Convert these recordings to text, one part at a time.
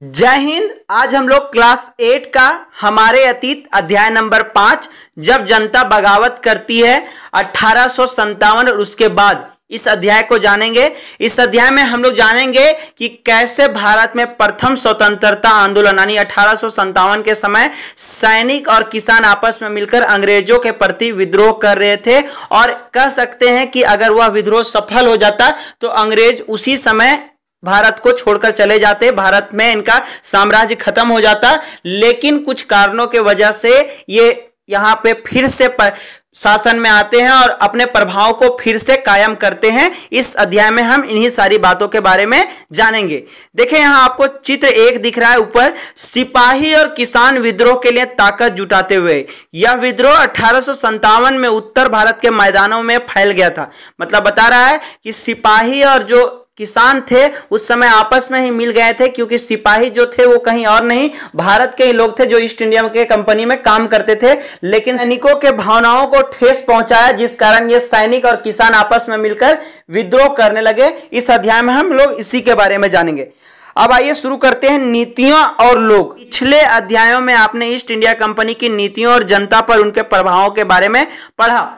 जय हिंद। आज हम लोग क्लास 8 का हमारे अतीत अध्याय नंबर 5 जब जनता बगावत करती है 1857 और उसके बाद इस अध्याय को जानेंगे। इस अध्याय में हम लोग जानेंगे कि कैसे भारत में प्रथम स्वतंत्रता आंदोलन यानी 1857 के समय सैनिक और किसान आपस में मिलकर अंग्रेजों के प्रति विद्रोह कर रहे थे और कह सकते हैं कि अगर वह विद्रोह सफल हो जाता तो अंग्रेज उसी समय भारत को छोड़कर चले जाते, भारत में इनका साम्राज्य खत्म हो जाता। लेकिन कुछ कारणों के वजह से ये यहाँ पे फिर से शासन में आते हैं और अपने प्रभाव को फिर से कायम करते हैं। इस अध्याय में हम इन्हीं सारी बातों के बारे में जानेंगे। देखिए यहाँ आपको चित्र 1 दिख रहा है ऊपर, सिपाही और किसान विद्रोह के लिए ताकत जुटाते हुए। यह विद्रोह 1857 में उत्तर भारत के मैदानों में फैल गया था। मतलब बता रहा है कि सिपाही और जो किसान थे उस समय आपस में ही मिल गए थे, क्योंकि सिपाही जो थे वो कहीं और नहीं भारत के ही लोग थे जो ईस्ट इंडिया के कंपनी में काम करते थे। लेकिन सैनिकों के भावनाओं को ठेस पहुंचाया, जिस कारण ये सैनिक और किसान आपस में मिलकर विद्रोह करने लगे। इस अध्याय में हम लोग इसी के बारे में जानेंगे। अब आइए शुरू करते हैं नीतियों और लोग। पिछले अध्यायों में आपने ईस्ट इंडिया कंपनी की नीतियों और जनता पर उनके प्रभावों के बारे में पढ़ा।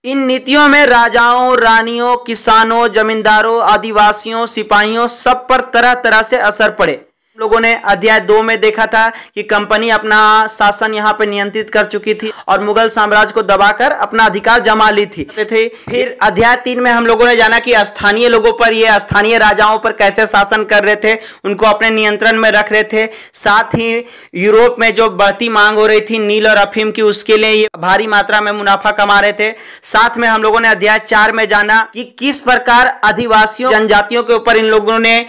इन नीतियों में राजाओं, रानियों, किसानों, जमींदारों, आदिवासियों, सिपाहियों सब पर तरह तरह से असर पड़े। लोगों ने अध्याय 2 में देखा था कि कंपनी अपना शासन यहाँ पे नियंत्रित कर चुकी थी और मुगल साम्राज्य को दबाकर अपना अधिकार जमा ली थी। फिर अध्याय 3 में हम लोगों ने जाना कि स्थानीय लोगों पर, ये स्थानीय राजाओं पर कैसे शासन कर रहे थे, उनको अपने नियंत्रण में रख रहे थे। साथ ही यूरोप में जो बढ़ती मांग हो रही थी नील और अफीम की, उसके लिए ये भारी मात्रा में मुनाफा कमा रहे थे। साथ में हम लोगों ने अध्याय 4 में जाना कि किस प्रकार आदिवासियों, जनजातियों के ऊपर इन लोगों ने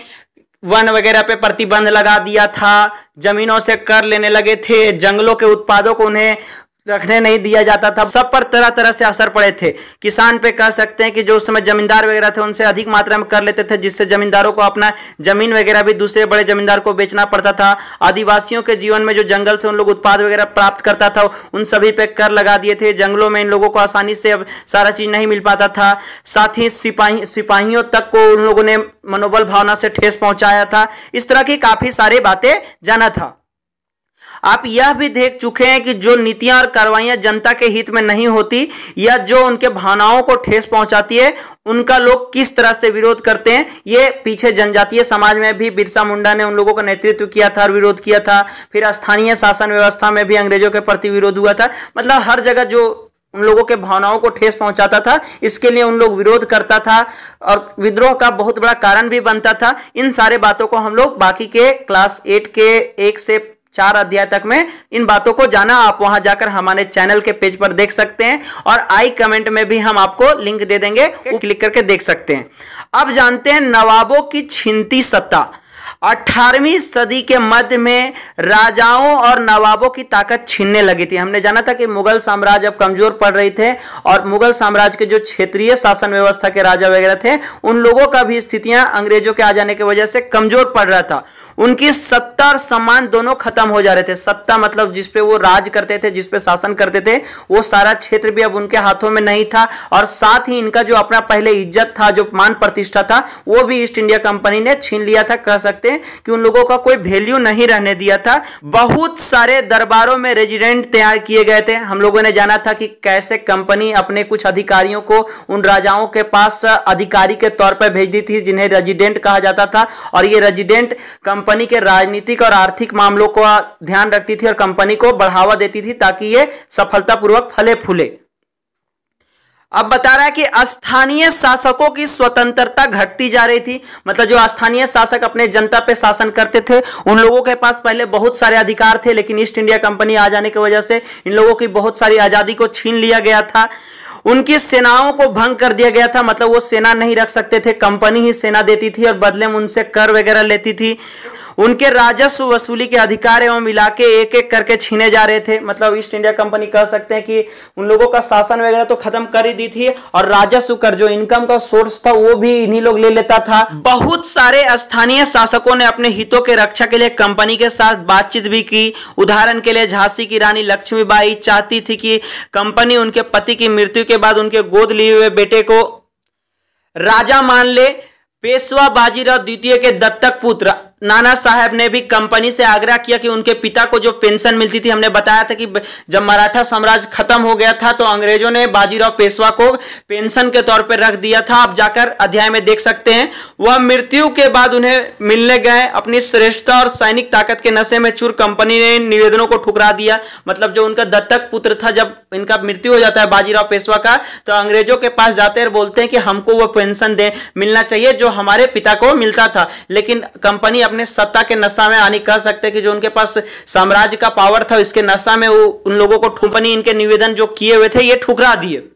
वन वगैरह पे प्रतिबंध लगा दिया था, जमीनों से कर लेने लगे थे, जंगलों के उत्पादों को उन्हें रखने नहीं दिया जाता था। सब पर तरह तरह से असर पड़े थे। किसान पे कह सकते हैं कि जो उस समय जमींदार वगैरह थे उनसे अधिक मात्रा में कर लेते थे, जिससे जमींदारों को अपना जमीन वगैरह भी दूसरे बड़े जमींदार को बेचना पड़ता था। आदिवासियों के जीवन में जो जंगल से उन लोग उत्पाद वगैरह प्राप्त करता था उन सभी पे कर लगा दिए थे। जंगलों में इन लोगों को आसानी से अब सारा चीज नहीं मिल पाता था। साथ ही सिपाहियों तक को उन लोगों ने मनोबल भावना से ठेस पहुंचाया था। इस तरह की काफी सारी बातें जाना था। आप यह भी देख चुके हैं कि जो नीतियां और कार्रवाइयां जनता के हित में नहीं होती या जो उनके भावनाओं को ठेस पहुंचाती है, उनका लोग किस तरह से विरोध करते हैं। ये पीछे जनजातीय समाज में भी बिरसा मुंडा ने उन लोगों का नेतृत्व किया था और विरोध किया था। फिर स्थानीय शासन व्यवस्था में भी अंग्रेजों के प्रति विरोध हुआ था। मतलब हर जगह जो उन लोगों के भावनाओं को ठेस पहुंचाता था, इसके लिए उन लोग विरोध करता था और विद्रोह का बहुत बड़ा कारण भी बनता था। इन सारे बातों को हम लोग बाकी के क्लास 8 के 1 से 4 अध्याय तक में इन बातों को जाना। आप वहां जाकर हमारे चैनल के पेज पर देख सकते हैं और आई कमेंट में भी हम आपको लिंक दे देंगे, क्लिक करके देख सकते हैं। अब जानते हैं नवाबों की छिनती सत्ता। 18वीं सदी के मध्य में राजाओं और नवाबों की ताकत छीनने लगी थी। हमने जाना था कि मुगल साम्राज्य अब कमजोर पड़ रही थे और मुगल साम्राज्य के जो क्षेत्रीय शासन व्यवस्था के राजा वगैरह थे उन लोगों का भी स्थितियां अंग्रेजों के आ जाने की वजह से कमजोर पड़ रहा था। उनकी सत्ता और सम्मान दोनों खत्म हो जा रहे थे। सत्ता मतलब जिसपे वो राज करते थे, जिसपे शासन करते थे, वो सारा क्षेत्र भी अब उनके हाथों में नहीं था। और साथ ही इनका जो अपना पहले इज्जत था, जो मान प्रतिष्ठा था, वो भी ईस्ट इंडिया कंपनी ने छीन लिया था। कह सकते कि उन लोगों का कोई वैल्यू नहीं रहने दिया था। बहुत सारे दरबारों में रेजिडेंट तैयार किए गए थे। हम लोगों ने जाना था कि कैसे कंपनी अपने कुछ अधिकारियों को उन राजाओं के पास अधिकारी के तौर पर भेजती थी, जिन्हें रेजिडेंट कहा जाता था। और ये रेजिडेंट कंपनी के राजनीतिक और आर्थिक मामलों का ध्यान रखती थी और कंपनी को बढ़ावा देती थी ताकि ये सफलतापूर्वक फले फूले। अब बता रहा है कि स्थानीय शासकों की स्वतंत्रता घटती जा रही थी। मतलब जो स्थानीय शासक अपने जनता पे शासन करते थे उन लोगों के पास पहले बहुत सारे अधिकार थे, लेकिन ईस्ट इंडिया कंपनी आ जाने की वजह से इन लोगों की बहुत सारी आजादी को छीन लिया गया था। उनकी सेनाओं को भंग कर दिया गया था। मतलब वो सेना नहीं रख सकते थे, कंपनी ही सेना देती थी और बदले में उनसे कर वगैरह लेती थी। उनके राजस्व वसूली के अधिकार एवं इलाके एक एक करके छीने जा रहे थे। मतलब ईस्ट इंडिया कंपनी कह सकते हैं कि उन लोगों का शासन वगैरह तो खत्म कर ही दी थी और राजस्व कर, जो इनकम का सोर्स था, वो भी इन्हीं लोग ले लेता था। बहुत सारे स्थानीय शासकों ने अपने हितों के रक्षा के लिए कंपनी के साथ बातचीत भी की। उदाहरण के लिए झांसी की रानी लक्ष्मीबाई चाहती थी कि कंपनी उनके पति की मृत्यु के बाद उनके गोद लिए हुए बेटे को राजा मान ले। पेशवा बाजीराव द्वितीय के दत्तक पुत्र नाना साहब ने भी कंपनी से आग्रह किया कि उनके पिता को जो पेंशन मिलती थी, हमने बताया था कि जब मराठा साम्राज्य खत्म हो गया था तो अंग्रेजों ने बाजीराव पेशवा को पेंशन के तौर पर रख दिया था। आप जाकर अध्याय में देख सकते हैं। वह मृत्यु के बाद उन्हें मिलने गए। अपनी श्रेष्ठता और सैनिक ताकत के नशे में चूर कंपनी ने निवेदनों को ठुकरा दिया। मतलब जो उनका दत्तक पुत्र था, जब इनका मृत्यु हो जाता है बाजीराव पेशवा का, तो अंग्रेजों के पास जाते हैं, बोलते हैं कि हमको वो पेंशन दे मिलना चाहिए जो हमारे पिता को मिलता था। लेकिन कंपनी अपने सत्ता के नशा में, यानी कह सकते हैं कि जो उनके पास साम्राज्य का पावर था, इसके नशा में वो उन लोगों को कंपनी इनके निवेदन जो किए हुए थे ये ठुकरा दिए।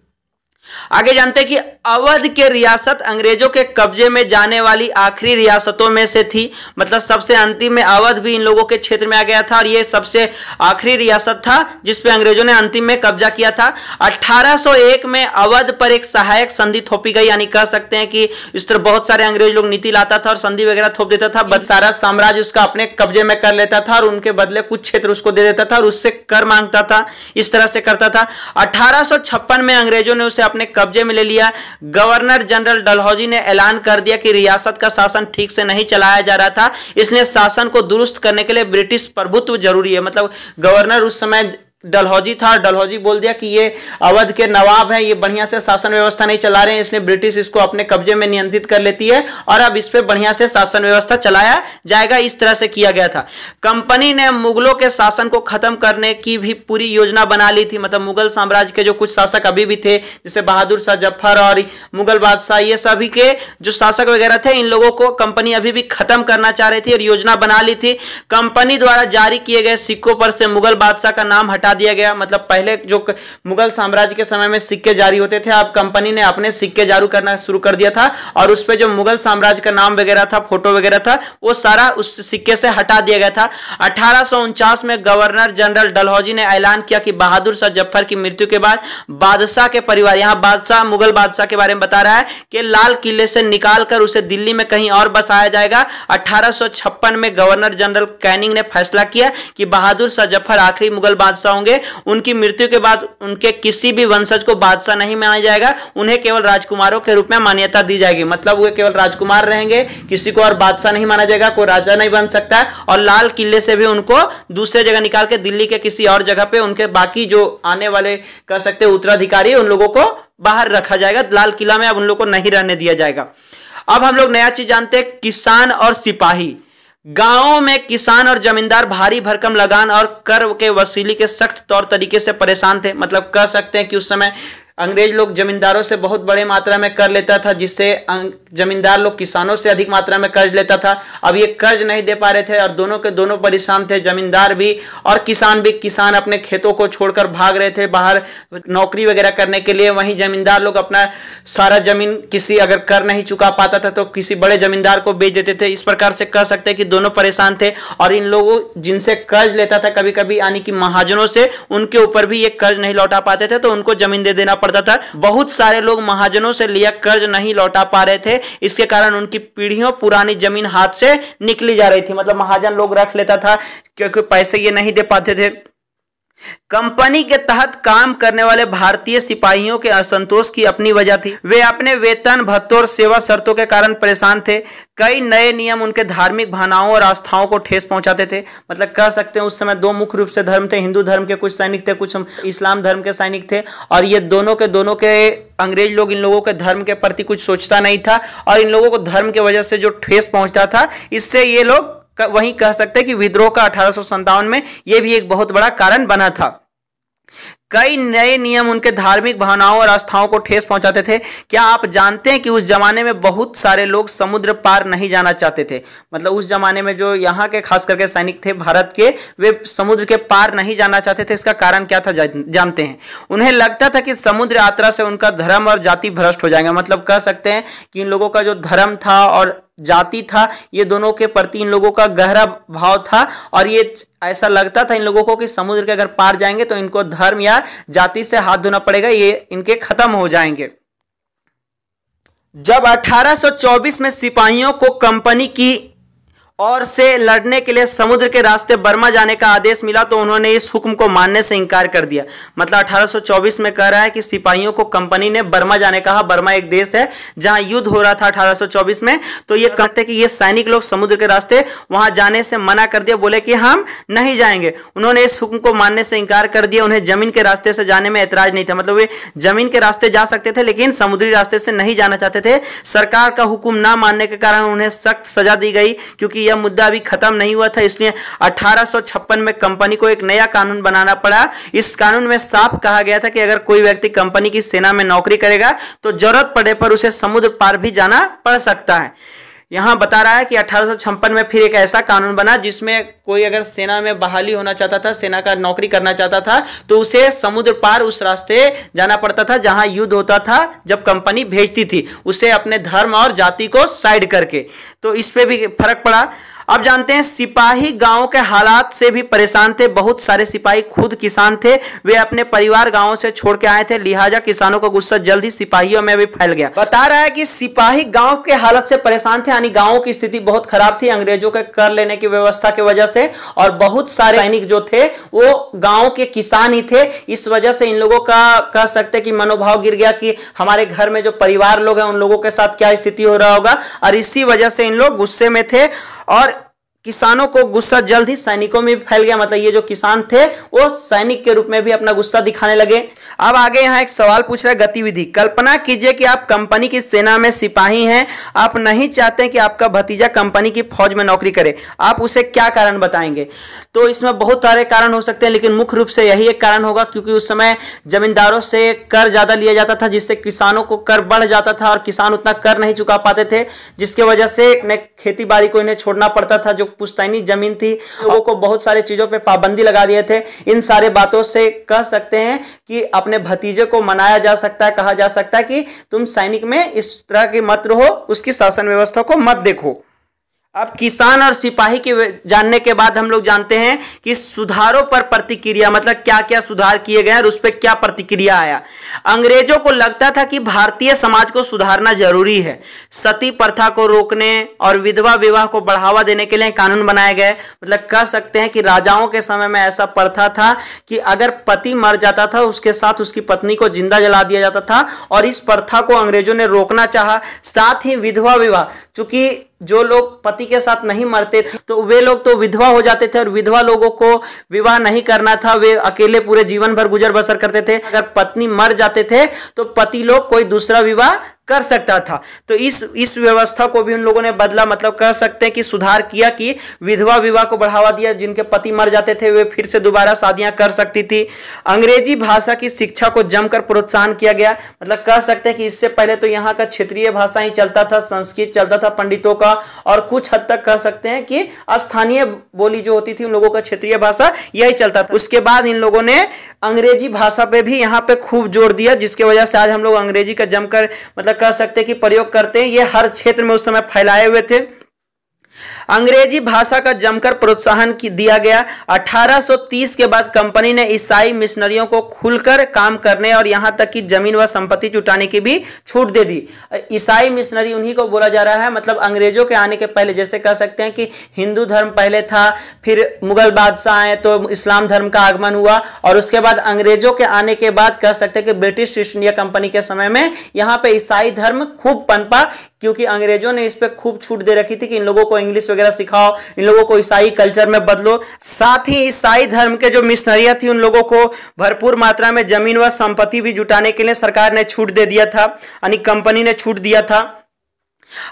आगे जानते हैं कि अवध के रियासत अंग्रेजों के कब्जे में जाने वाली आखिरी रियासतों में से थी। मतलब सबसे अंतिम में अवध भी इन लोगों के क्षेत्र में आ गया था और ये सबसे आखिरी रियासत था जिस पे अंग्रेजों ने अंतिम में कब्जा किया था। 1801 में अवध पर एक सहायक संधि थोपी गई, यानी कह सकते हैं कि इस तरह बहुत सारे अंग्रेज लोग नीति लाता था और संधि वगैरह थोप देता था, बस सारा साम्राज्य उसका अपने कब्जे में कर लेता था और उनके बदले कुछ क्षेत्र उसको दे देता था और उससे कर मांगता था, इस तरह से करता था। 1856 में अंग्रेजों ने उसे अपने कब्जे में ले लिया। गवर्नर जनरल डलहौजी ने ऐलान कर दिया कि रियासत का शासन ठीक से नहीं चलाया जा रहा था, इसलिए शासन को दुरुस्त करने के लिए ब्रिटिश प्रभुत्व जरूरी है। मतलब गवर्नर उस समय डलहौजी था, डलहौजी बोल दिया कि ये अवध के नवाब हैं, ये बढ़िया से शासन व्यवस्था नहीं चला रहे हैं, इसलिए ब्रिटिश इसको अपने कब्जे में नियंत्रित कर लेती है और अब इस पे बढ़िया से शासन व्यवस्था चलाया जाएगा, इस तरह से किया गया था। कंपनी ने मुगलों के शासन को खत्म करने की भी पूरी योजना बना ली थी। मतलब मुगल साम्राज्य के जो कुछ शासक अभी भी थे, जैसे बहादुर शाह जफर और मुगल बादशाह, ये सभी के जो शासक वगैरह थे, इन लोगों को कंपनी अभी भी खत्म करना चाह रही थी और योजना बना ली थी। कंपनी द्वारा जारी किए गए सिक्कों पर से मुगल बादशाह का नाम हटा दिया गया। मतलब पहले जो मुगल साम्राज्य के समय में सिक्के जारी होते थे, अब कंपनी ने अपने सिक्के जारी करना शुरू कर दिया था और उस पे जो मुगल साम्राज्य का नाम वगैरह था, फोटो वगैरह था, वो सारा उस सिक्के से हटा दिया गया था। 1849 में गवर्नर जनरल डलहौजी ने ऐलान किया कि बहादुर शाह जफर की मृत्यु के बाद बादशाह के परिवार, यहां बादशाह मुगल बादशाह के बारे में बता रहा है, कि लाल किले से निकालकर उसे दिल्ली में कहीं और बसाया जाएगा। 1856 में गवर्नर जनरल कैनिंग ने फैसला किया कि बहादुर शाह जफर आखिरी मुगल बादशाह होंगे। उनकी मृत्यु के बाद उनके किसी भी वंशज को बादशाह नहीं माना जाएगा, उन्हें केवल राजकुमारों के रूप में मान्यता दी जाएगी। मतलब वे केवल राजकुमार रहेंगे, किसी को और बादशाह नहीं माना जाएगा, कोई राजा नहीं बन सकता है। और लाल किले से भी उनको दूसरे जगह निकाल के दिल्ली के किसी और जगह पे उनके बाकी जो आने वाले कह सकते उत्तराधिकारी, उन लोगों को बाहर रखा जाएगा। लाल किला में अब उन लोगों को नहीं रहने दिया जाएगा। अब हम लोग नया चीज जानते हैं, किसान और सिपाही। गांवों में किसान और जमींदार भारी भरकम लगान और कर के वसूली के सख्त तौर तरीके से परेशान थे। मतलब कह सकते हैं कि उस समय अंग्रेज लोग जमींदारों से बहुत बड़े मात्रा में कर लेता था, जिससे जमींदार लोग किसानों से अधिक मात्रा में कर्ज लेता था। अब ये कर्ज नहीं दे पा रहे थे और दोनों के दोनों परेशान थे, जमींदार भी और किसान भी। किसान अपने खेतों को छोड़कर भाग रहे थे बाहर नौकरी वगैरह करने के लिए, वहीं जमींदार लोग अपना सारा जमीन किसी अगर कर नहीं चुका पाता था तो किसी बड़े जमींदार को बेच देते थे। इस प्रकार से कह सकते हैं कि दोनों परेशान थे और इन लोगों जिनसे कर्ज लेता था कभी कभी, यानी कि महाजनों से, उनके ऊपर भी ये कर्ज नहीं लौटा पाते थे तो उनको जमीन दे देना पड़ता था। बहुत सारे लोग महाजनों से लिया कर्ज नहीं लौटा पा रहे थे, इसके कारण उनकी पीढ़ियों पुरानी जमीन हाथ से निकली जा रही थी। मतलब महाजन लोग रख लेता था क्योंकि पैसे ये नहीं दे पाते थे। कंपनी के तहत काम करने वाले भारतीय सिपाहियों के असंतोष की अपनी वजह थी। वे अपने वेतन, भत्तों और सेवा शर्तों के कारण परेशान थे। कई नए नियम उनके धार्मिक भावनाओं और आस्थाओं को ठेस पहुंचाते थे। मतलब कह सकते हैं उस समय दो मुख्य रूप से धर्म थे, हिंदू धर्म के कुछ सैनिक थे, कुछ इस्लाम धर्म के सैनिक थे और ये दोनों के अंग्रेज लोग इन लोगों के धर्म के प्रति कुछ सोचता नहीं था और इन लोगों को धर्म की वजह से जो ठेस पहुंचता था, इससे ये लोग वहीं कह सकते हैं कि विद्रोह का 1857 में यह भी एक बहुत बड़ा कारण बना था। कई नए नियम उनके धार्मिक भावनाओं और आस्थाओं को ठेस पहुंचाते थे। क्या आप जानते हैं कि उस जमाने में बहुत सारे लोग समुद्र पार नहीं जाना चाहते थे। मतलब उस जमाने में जो यहाँ के खास करके सैनिक थे भारत के, वे समुद्र के पार नहीं जाना चाहते थे। इसका कारण क्या था जानते हैं? उन्हें लगता था कि समुद्र यात्रा से उनका धर्म और जाति भ्रष्ट हो जाएगा। मतलब कह सकते हैं कि इन लोगों का जो धर्म था और जाति था, ये दोनों के प्रति इन लोगों का गहरा भाव था और ये ऐसा लगता था इन लोगों को कि समुद्र के अगर पार जाएंगे तो इनको धर्म या जाति से हाथ धोना पड़ेगा, ये इनके खत्म हो जाएंगे। जब 1824 में सिपाहियों को कंपनी की और से लड़ने के लिए समुद्र के रास्ते बर्मा जाने का आदेश मिला तो उन्होंने इस हुक्म को मानने से इनकार कर दिया। मतलब 1824 में कह रहा है कि सिपाहियों को कंपनी ने बर्मा जाने कहा। बर्मा एक देश है जहां युद्ध हो रहा था 1824 में, तो ये कहते हैं कि ये सैनिक लोग समुद्र के रास्ते वहां जाने से मना कर दिया, बोले कि हम नहीं जाएंगे। उन्होंने इस हुक्म को मानने से इनकार कर दिया। उन्हें जमीन के रास्ते से जाने में ऐतराज नहीं था, मतलब वे जमीन के रास्ते जा सकते थे लेकिन समुद्री रास्ते से नहीं जाना चाहते थे। सरकार का हुक्म ना मानने के कारण उन्हें सख्त सजा दी गई, क्योंकि यह मुद्दा अभी खत्म नहीं हुआ था। इसलिए 1856 में कंपनी को एक नया कानून बनाना पड़ा। इस कानून में साफ कहा गया था कि अगर कोई व्यक्ति कंपनी की सेना में नौकरी करेगा तो जरूरत पड़ने पर उसे समुद्र पार भी जाना पड़ सकता है। यहां बता रहा है कि 1856 में फिर एक ऐसा कानून बना जिसमें कोई अगर सेना में बहाली होना चाहता था, सेना का नौकरी करना चाहता था, तो उसे समुद्र पार उस रास्ते जाना पड़ता था जहां युद्ध होता था। जब कंपनी भेजती थी उसे अपने धर्म और जाति को साइड करके, तो इस पे भी फर्क पड़ा। अब जानते हैं सिपाही गांव के हालात से भी परेशान थे। बहुत सारे सिपाही खुद किसान थे, वे अपने परिवार गांवों से छोड़ के आए थे, लिहाजा किसानों का गुस्सा जल्द ही सिपाहियों में भी फैल गया। बता रहा है कि सिपाही गांव के हालत से परेशान थे, यानी गांवों की स्थिति बहुत खराब थी अंग्रेजों के कर लेने की व्यवस्था की वजह से, और बहुत सारे सैनिक जो थे वो गांव के किसान ही थे। इस वजह से इन लोगों का कह सकते कि मनोभाव गिर गया कि हमारे घर में जो परिवार लोग हैं उन लोगों के साथ क्या स्थिति हो रहा होगा, और इसी वजह से इन लोग गुस्से में थे। और किसानों को गुस्सा जल्द ही सैनिकों में भी फैल गया, मतलब ये जो किसान थे वो सैनिक के रूप में भी अपना गुस्सा दिखाने लगे। अब आगे यहाँ एक सवाल पूछ रहा है गतिविधि। कल्पना कीजिए कि आप कंपनी की सेना में सिपाही हैं, आप नहीं चाहते कि आपका भतीजा कंपनी की फौज में नौकरी करे, आप उसे क्या कारण बताएंगे? तो इसमें बहुत सारे कारण हो सकते हैं, लेकिन मुख्य रूप से यही एक कारण होगा क्योंकि उस समय जमींदारों से कर ज्यादा लिया जाता था, जिससे किसानों को कर बढ़ जाता था और किसान उतना कर नहीं चुका पाते थे, जिसकी वजह से खेती बाड़ी को इन्हें छोड़ना पड़ता था। जो पुश्तैनी जमीन थी लोगों को बहुत सारी चीजों पे पाबंदी लगा दिए थे। इन सारे बातों से कह सकते हैं कि अपने भतीजे को मनाया जा सकता है, कहा जा सकता है कि तुम सैनिक में इस तरह की मत रहो, उसकी शासन व्यवस्था को मत देखो। अब किसान और सिपाही के जानने के बाद हम लोग जानते हैं कि सुधारों पर प्रतिक्रिया, मतलब क्या क्या सुधार किए गए और उस पर क्या प्रतिक्रिया आया। अंग्रेजों को लगता था कि भारतीय समाज को सुधारना जरूरी है। सती प्रथा को रोकने और विधवा विवाह को बढ़ावा देने के लिए कानून बनाए गए। मतलब कह सकते हैं कि राजाओं के समय में ऐसा प्रथा था कि अगर पति मर जाता था उसके साथ उसकी पत्नी को जिंदा जला दिया जाता था, और इस प्रथा को अंग्रेजों ने रोकना चाहा। साथ ही विधवा विवाह, चूंकि जो लोग पति के साथ नहीं मरते थे तो वे लोग तो विधवा हो जाते थे, और विधवा लोगों को विवाह नहीं करना था, वे अकेले पूरे जीवन भर गुजर बसर करते थे। अगर पत्नी मर जाते थे तो पति लोग कोई दूसरा विवाह कर सकता था। तो इस व्यवस्था को भी उन लोगों ने बदला, मतलब कह सकते हैं कि सुधार किया कि विधवा विवाह को बढ़ावा दिया। जिनके पति मर जाते थे वे फिर से दोबारा शादियां कर सकती थी। अंग्रेजी भाषा की शिक्षा को जमकर प्रोत्साहन किया गया। मतलब कह सकते हैं कि इससे पहले तो यहाँ का क्षेत्रीय भाषा ही चलता था, संस्कृत चलता था पंडितों का, और कुछ हद तक कह सकते हैं कि स्थानीय बोली जो होती थी उन लोगों का क्षेत्रीय भाषा यही चलता था। उसके बाद इन लोगों ने अंग्रेजी भाषा पे भी यहाँ पे खूब जोर दिया, जिसकी वजह से आज हम लोग अंग्रेजी का जमकर मतलब कह सकते हैं कि प्रयोग करते हैं। ये हर क्षेत्र में उस समय फैलाए हुए थे। अंग्रेजी भाषा का जमकर प्रोत्साहन दिया गया। 1830 के बाद कंपनी ने ईसाई मिशनरियों को खुलकर काम करने और यहां तक कि जमीन व संपत्ति जुटाने की भी छूट दे दी। ईसाई मिशनरी उन्हीं को बोला जा रहा है। मतलब अंग्रेजों के आने के पहले, जैसे कह सकते हैं कि हिंदू धर्म पहले था, फिर मुगल बादशाह आए तो इस्लाम धर्म का आगमन हुआ, और उसके बाद अंग्रेजों के आने के बाद कह सकते हैं कि ब्रिटिश ईस्ट इंडिया कंपनी के समय में यहाँ पे ईसाई धर्म खूब पनपा, क्योंकि अंग्रेजों ने इस पे खूब छूट दे रखी थी कि इन लोगों को इंग्लिश वगैरह सिखाओ, इन लोगों को ईसाई कल्चर में बदलो। साथ ही ईसाई धर्म के जो मिशनरियां थी उन लोगों को भरपूर मात्रा में जमीन व संपत्ति भी जुटाने के लिए सरकार ने छूट दे दिया था, यानी कंपनी ने छूट दिया था।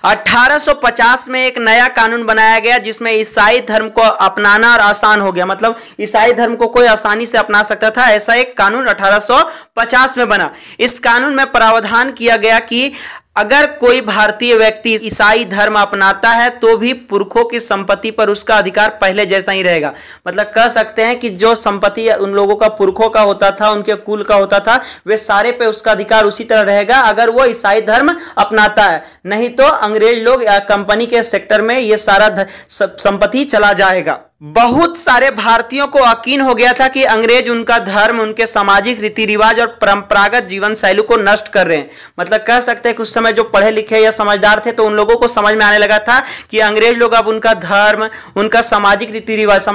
1850 में एक नया कानून बनाया गया जिसमें ईसाई धर्म को अपनाना और आसान हो गया। मतलब ईसाई धर्म को कोई आसानी से अपना सकता था, ऐसा एक कानून 1850 में बना। इस कानून में प्रावधान किया गया कि अगर कोई भारतीय व्यक्ति ईसाई धर्म अपनाता है तो भी पुरखों की संपत्ति पर उसका अधिकार पहले जैसा ही रहेगा। मतलब कह सकते हैं कि जो संपत्ति उन लोगों का पुरखों का होता था, उनके कुल का होता था, वे सारे पे उसका अधिकार उसी तरह रहेगा अगर वो ईसाई धर्म अपनाता है। नहीं तो अंग्रेज लोग या कंपनी के सेक्टर में ये सारा संपत्ति चला जाएगा। बहुत सारे भारतीयों को यकीन हो गया था कि अंग्रेज उनका धर्म, उनके सामाजिक रीति रिवाज और परंपरागत जीवन शैली को नष्ट कर रहे हैं। मतलब कह सकते हैं कि उस समय जो पढ़े लिखे या समझदार थे तो उन लोगों को समझ में आने लगा था कि अंग्रेज लोग अब उनका धर्म, उनका सामाजिक रीति रिवाज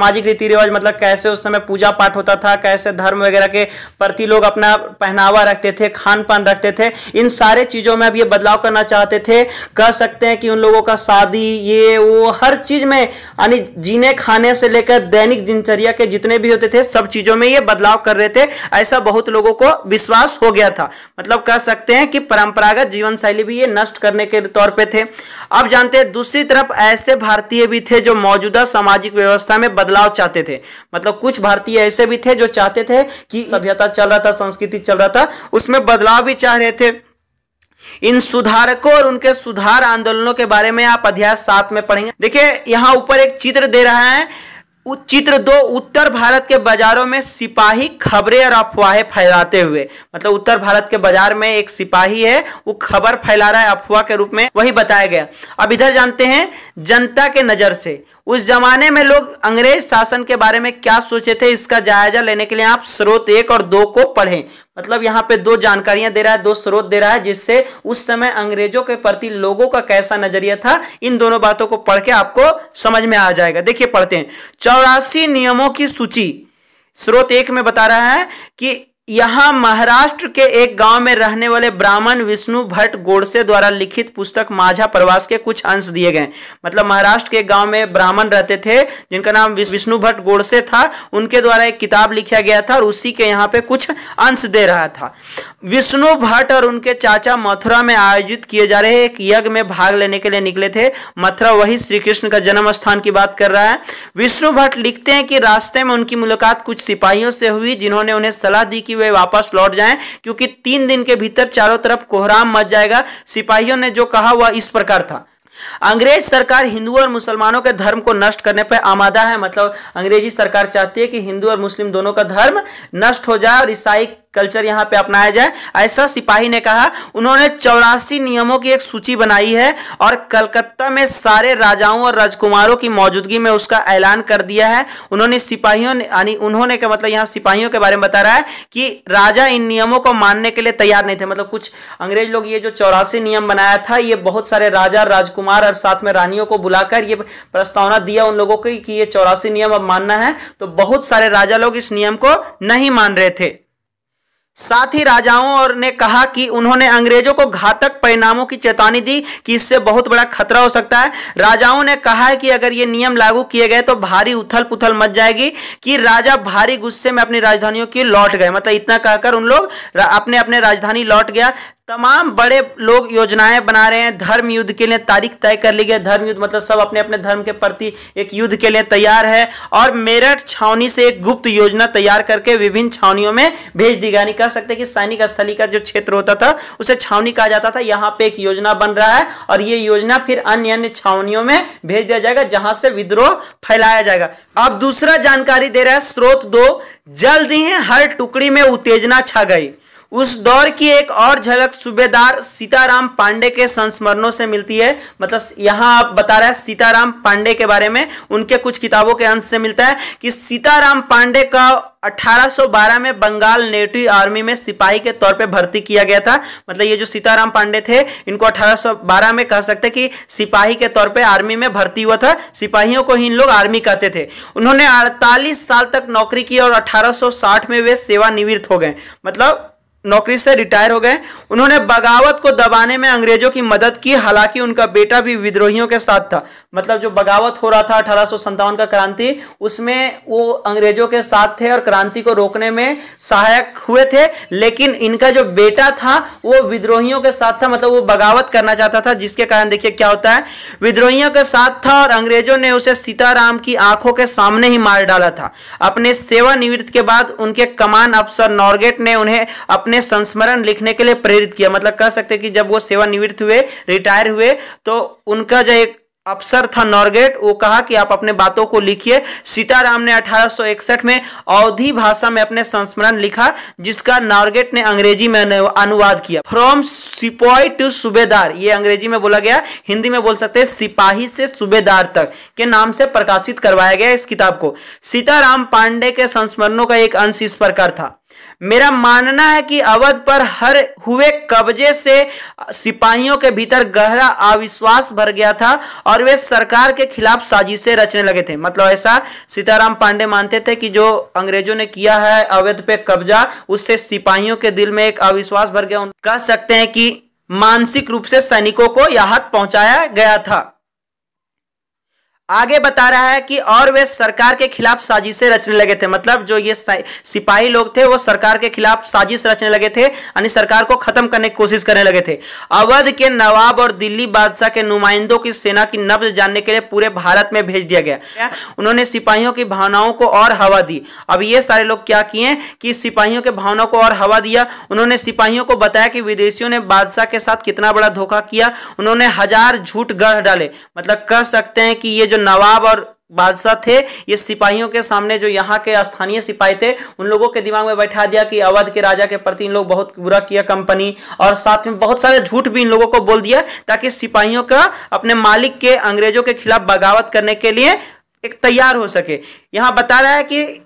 मतलब कैसे उस समय पूजा पाठ होता था, कैसे धर्म वगैरह के प्रति लोग अपना पहनावा रखते थे, खान पान रखते थे, इन सारे चीजों में अब ये बदलाव करना चाहते थे। कह सकते हैं कि उन लोगों का शादी, ये वो हर चीज में यानी जीने खाने से लेकर दैनिक दिनचर्या के जितने भी होते थे सब चीजों में ये बदलाव कर रहे थे। ऐसा बहुत लोगों को विश्वास हो गया था। मतलब कह सकते हैं कि परंपरागत जीवन शैली भी ये नष्ट करने के तौर पे थे। अब जानते हैं दूसरी तरफ ऐसे भारतीय भी थे जो मौजूदा सामाजिक व्यवस्था में बदलाव चाहते थे। मतलब कुछ भारतीय ऐसे भी थे जो चाहते थे कि सभ्यता चल रहा था, संस्कृति चल रहा था, उसमें बदलाव भी चाह रहे थे। इन सुधारकों और उनके सुधार आंदोलनों के बारे में आप अध्याय 7 में पढ़ेंगे। देखिए यहां ऊपर एक चित्र दे रहा है। चित्र 2, उत्तर भारत के बाजारों में सिपाही खबरें और अफवाहें फैलाते हुए। मतलब उत्तर भारत के बाजार में एक सिपाही है, वो खबर फैला रहा है अफवाह के रूप में, वही बताया गया। अब इधर जानते हैं जनता के नजर से उस जमाने में लोग अंग्रेज शासन के बारे में क्या सोचे थे, इसका जायजा लेने के लिए आप स्रोत 1 और 2 को पढ़ें। मतलब यहाँ पे 2 जानकारियां दे रहा है, 2 स्रोत दे रहा है, जिससे उस समय अंग्रेजों के प्रति लोगों का कैसा नजरिया था, इन दोनों बातों को पढ़ के आपको समझ में आ जाएगा। देखिए पढ़ते हैं। 84 नियमों की सूची स्रोत 1 में बता रहा है कि यहां महाराष्ट्र के एक गांव में रहने वाले ब्राह्मण विष्णु भट्ट गोडसे द्वारा लिखित पुस्तक माझा प्रवास के कुछ अंश दिए गए। मतलब महाराष्ट्र के एक गांव में ब्राह्मण रहते थे जिनका नाम विष्णु भट्ट गोडसे था, उनके द्वारा एक किताब लिखा गया था और उसी के यहाँ पे कुछ अंश दे रहा था। विष्णु भट्ट और उनके चाचा मथुरा में आयोजित किए जा रहे एक यज्ञ में भाग लेने के लिए निकले थे। मथुरा वही श्री कृष्ण का जन्म स्थान की बात कर रहा है। विष्णु भट्ट लिखते हैं कि रास्ते में उनकी मुलाकात कुछ सिपाहियों से हुई जिन्होंने उन्हें सलाह दी कि वे वापस लौट जाएं क्योंकि 3 दिन के भीतर चारों तरफ कोहराम मच जाएगा। सिपाहियों ने जो कहा वह इस प्रकार था। अंग्रेज सरकार हिंदुओं और मुसलमानों के धर्म को नष्ट करने पर आमादा है। मतलब अंग्रेजी सरकार चाहती है कि हिंदू और मुस्लिम दोनों का धर्म नष्ट हो जाए और ईसाई कल्चर यहाँ पे अपनाया जाए, ऐसा सिपाही ने कहा। उन्होंने 84 नियमों की एक सूची बनाई है और कलकत्ता में सारे राजाओं और राजकुमारों की मौजूदगी में उसका ऐलान कर दिया है। उन्होंने सिपाहियों ने यानी उन्होंने का मतलब यहाँ सिपाहियों के बारे में बता रहा है कि राजा इन नियमों को मानने के लिए तैयार नहीं थे। मतलब कुछ अंग्रेज लोग ये जो 84 नियम बनाया था, ये बहुत सारे राजा राजकुमार और साथ में रानियों को बुलाकर ये प्रस्तावना दिया उन लोगों को कि ये 84 नियम अब मानना है। तो बहुत सारे राजा लोग इस नियम को नहीं मान रहे थे। साथ ही राजाओं और ने कहा कि उन्होंने अंग्रेजों को घातक परिणामों की चेतावनी दी कि इससे बहुत बड़ा खतरा हो सकता है। राजाओं ने कहा है कि अगर ये नियम लागू किए गए तो भारी उथल पुथल मच जाएगी कि राजा भारी गुस्से में अपनी राजधानियों की लौट गए। मतलब इतना कहकर उन लोग अपने अपने राजधानी लौट गया। तमाम बड़े लोग योजनाएं बना रहे हैं। धर्म युद्ध के लिए तारीख तय कर ली गई। धर्म युद्ध मतलब सब अपने अपने धर्म के प्रति एक युद्ध के लिए तैयार है और मेरठ छावनी से एक गुप्त योजना तैयार करके विभिन्न छावनियों में भेज दी गई। कह सकते हैं कि सैनिक स्थली का जो क्षेत्र होता था उसे छावनी कहा जाता था। यहाँ पे एक योजना बन रहा है और ये योजना फिर अन्य अन्य छावनियों में भेज दिया जाएगा जहां से विद्रोह फैलाया जाएगा। अब दूसरा जानकारी दे रहा है स्रोत 2, जल्द ही हर टुकड़ी में उत्तेजना छा गई। उस दौर की एक और झलक सूबेदार सीताराम पांडे के संस्मरणों से मिलती है। मतलब यहां आप बता रहा है सीताराम पांडे के बारे में, उनके कुछ किताबों के अंश से मिलता है कि सीताराम पांडे का 1812 में बंगाल नेटिव आर्मी में सिपाही के तौर पे भर्ती किया गया था। मतलब ये जो सीताराम पांडे थे इनको 1812 में कह सकते कि सिपाही के तौर पे आर्मी में भर्ती हुआ था। सिपाहियों को ही इन लोग आर्मी कहते थे। उन्होंने 48 साल तक नौकरी की और 1860 में वे सेवानिवृत्त हो गए। मतलब नौकरी से रिटायर हो गए। उन्होंने बगावत को दबाने में अंग्रेजों की मदद की। हालांकि उनका बेटा भी विद्रोहियों के साथ था। मतलब जो बगावत हो रहा था 1857 का क्रांति, उसमें वो अंग्रेजों के साथ थे और क्रांति को रोकने में सहायक हुए थे। लेकिन इनका जो बेटा था वो विद्रोहियों के साथ था। मतलब वो बगावत करना चाहता था, जिसके कारण देखिए क्या होता है, विद्रोहियों के साथ था और अंग्रेजों ने उसे सीताराम की आंखों के सामने ही मार डाला था। अपने सेवानिवृत्ति के बाद उनके कमान अफसर नॉर्गेट ने उन्हें अपने संस्मरण लिखने के लिए प्रेरित किया। मतलब कह सकते हैं कि जब वो सेवानिवृत्त हुए, रिटायर हुए, तो उनका जो एक अफसर था नॉरगेट, वो कहा कि आप अपने बातों को लिखिए। सीताराम ने 1861 में अवधी भाषा में अपने संस्मरण लिखा, जिसका नॉरगेट ने अंग्रेजी में अनुवाद किया। फ्रॉम सिपाही टू सूबेदार, ये अंग्रेजी में बोला गया, हिंदी में बोल सकते हैं सिपाही से सूबेदार तक के नाम से प्रकाशित करवाया गया इस किताब को। सीताराम पांडे के संस्मरणों का एक अंश इस प्रकार था। मेरा मानना है कि अवध पर हर हुए कब्जे से सिपाहियों के भीतर गहरा अविश्वास भर गया था और वे सरकार के खिलाफ साजिशें रचने लगे थे। मतलब ऐसा सीताराम पांडे मानते थे कि जो अंग्रेजों ने किया है अवध पे कब्जा, उससे सिपाहियों के दिल में एक अविश्वास भर गया। कह सकते हैं कि मानसिक रूप से सैनिकों को आहत पहुंचाया गया था। आगे बता रहा है कि और वे सरकार के खिलाफ साजिशें रचने लगे थे। मतलब जो ये सिपाही लोग थे वो सरकार के खिलाफ साजिश रचने लगे थे, यानी सरकार को खत्म करने की कोशिश करने लगे थे। अवध के नवाब और दिल्ली बादशाह के नुमाइंदों की सेना की नब्ज जानने के लिए पूरे भारत में भेज दिया गया। उन्होंने सिपाहियों की भावनाओं को और हवा दी। अब ये सारे लोग क्या किए कि सिपाहियों के भावनाओं को और हवा दिया। उन्होंने सिपाहियों को बताया कि विदेशियों ने बादशाह के साथ कितना बड़ा धोखा किया। उन्होंने 1000 झूठ गढ़ डाले। मतलब कह सकते हैं कि ये जो नवाब और बादशाह थे, ये सिपाहियों के सामने जो यहाँ के स्थानीय सिपाही थे उन लोगों के दिमाग में बैठा दिया कि अवध के राजा के प्रति इन लोग बहुत बुरा किया कंपनी, और साथ में बहुत सारे झूठ भी इन लोगों को बोल दिया ताकि सिपाहियों का अपने मालिक के अंग्रेजों के खिलाफ बगावत करने के लिए एक तैयार हो सके। यहाँ बता रहा है कि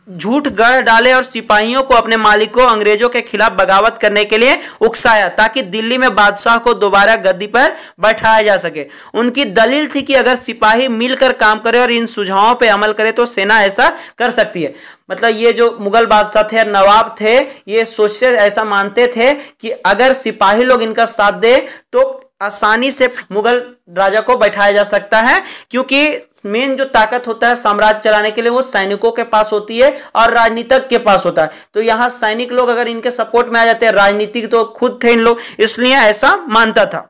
झूठ गढ़ डाले और सिपाहियों को अपने मालिकों अंग्रेजों के खिलाफ बगावत करने के लिए उकसाया ताकि दिल्ली में बादशाह को दोबारा गद्दी पर बैठाया जा सके। उनकी दलील थी कि अगर सिपाही मिलकर काम करे और इन सुझावों पर अमल करे तो सेना ऐसा कर सकती है। मतलब ये जो मुगल बादशाह थे, नवाब थे, ये सोचते ऐसा मानते थे कि अगर सिपाही लोग इनका साथ दे तो आसानी से मुगल राजा को बैठाया जा सकता है, क्योंकि मेन जो ताकत होता है साम्राज्य चलाने के लिए वो सैनिकों के पास होती है और राजनीतिक के पास होता है। तो यहाँ सैनिक लोग अगर इनके सपोर्ट में आ जाते हैं, राजनीतिक तो खुद थे इन लोग, इसलिए ऐसा मानता था।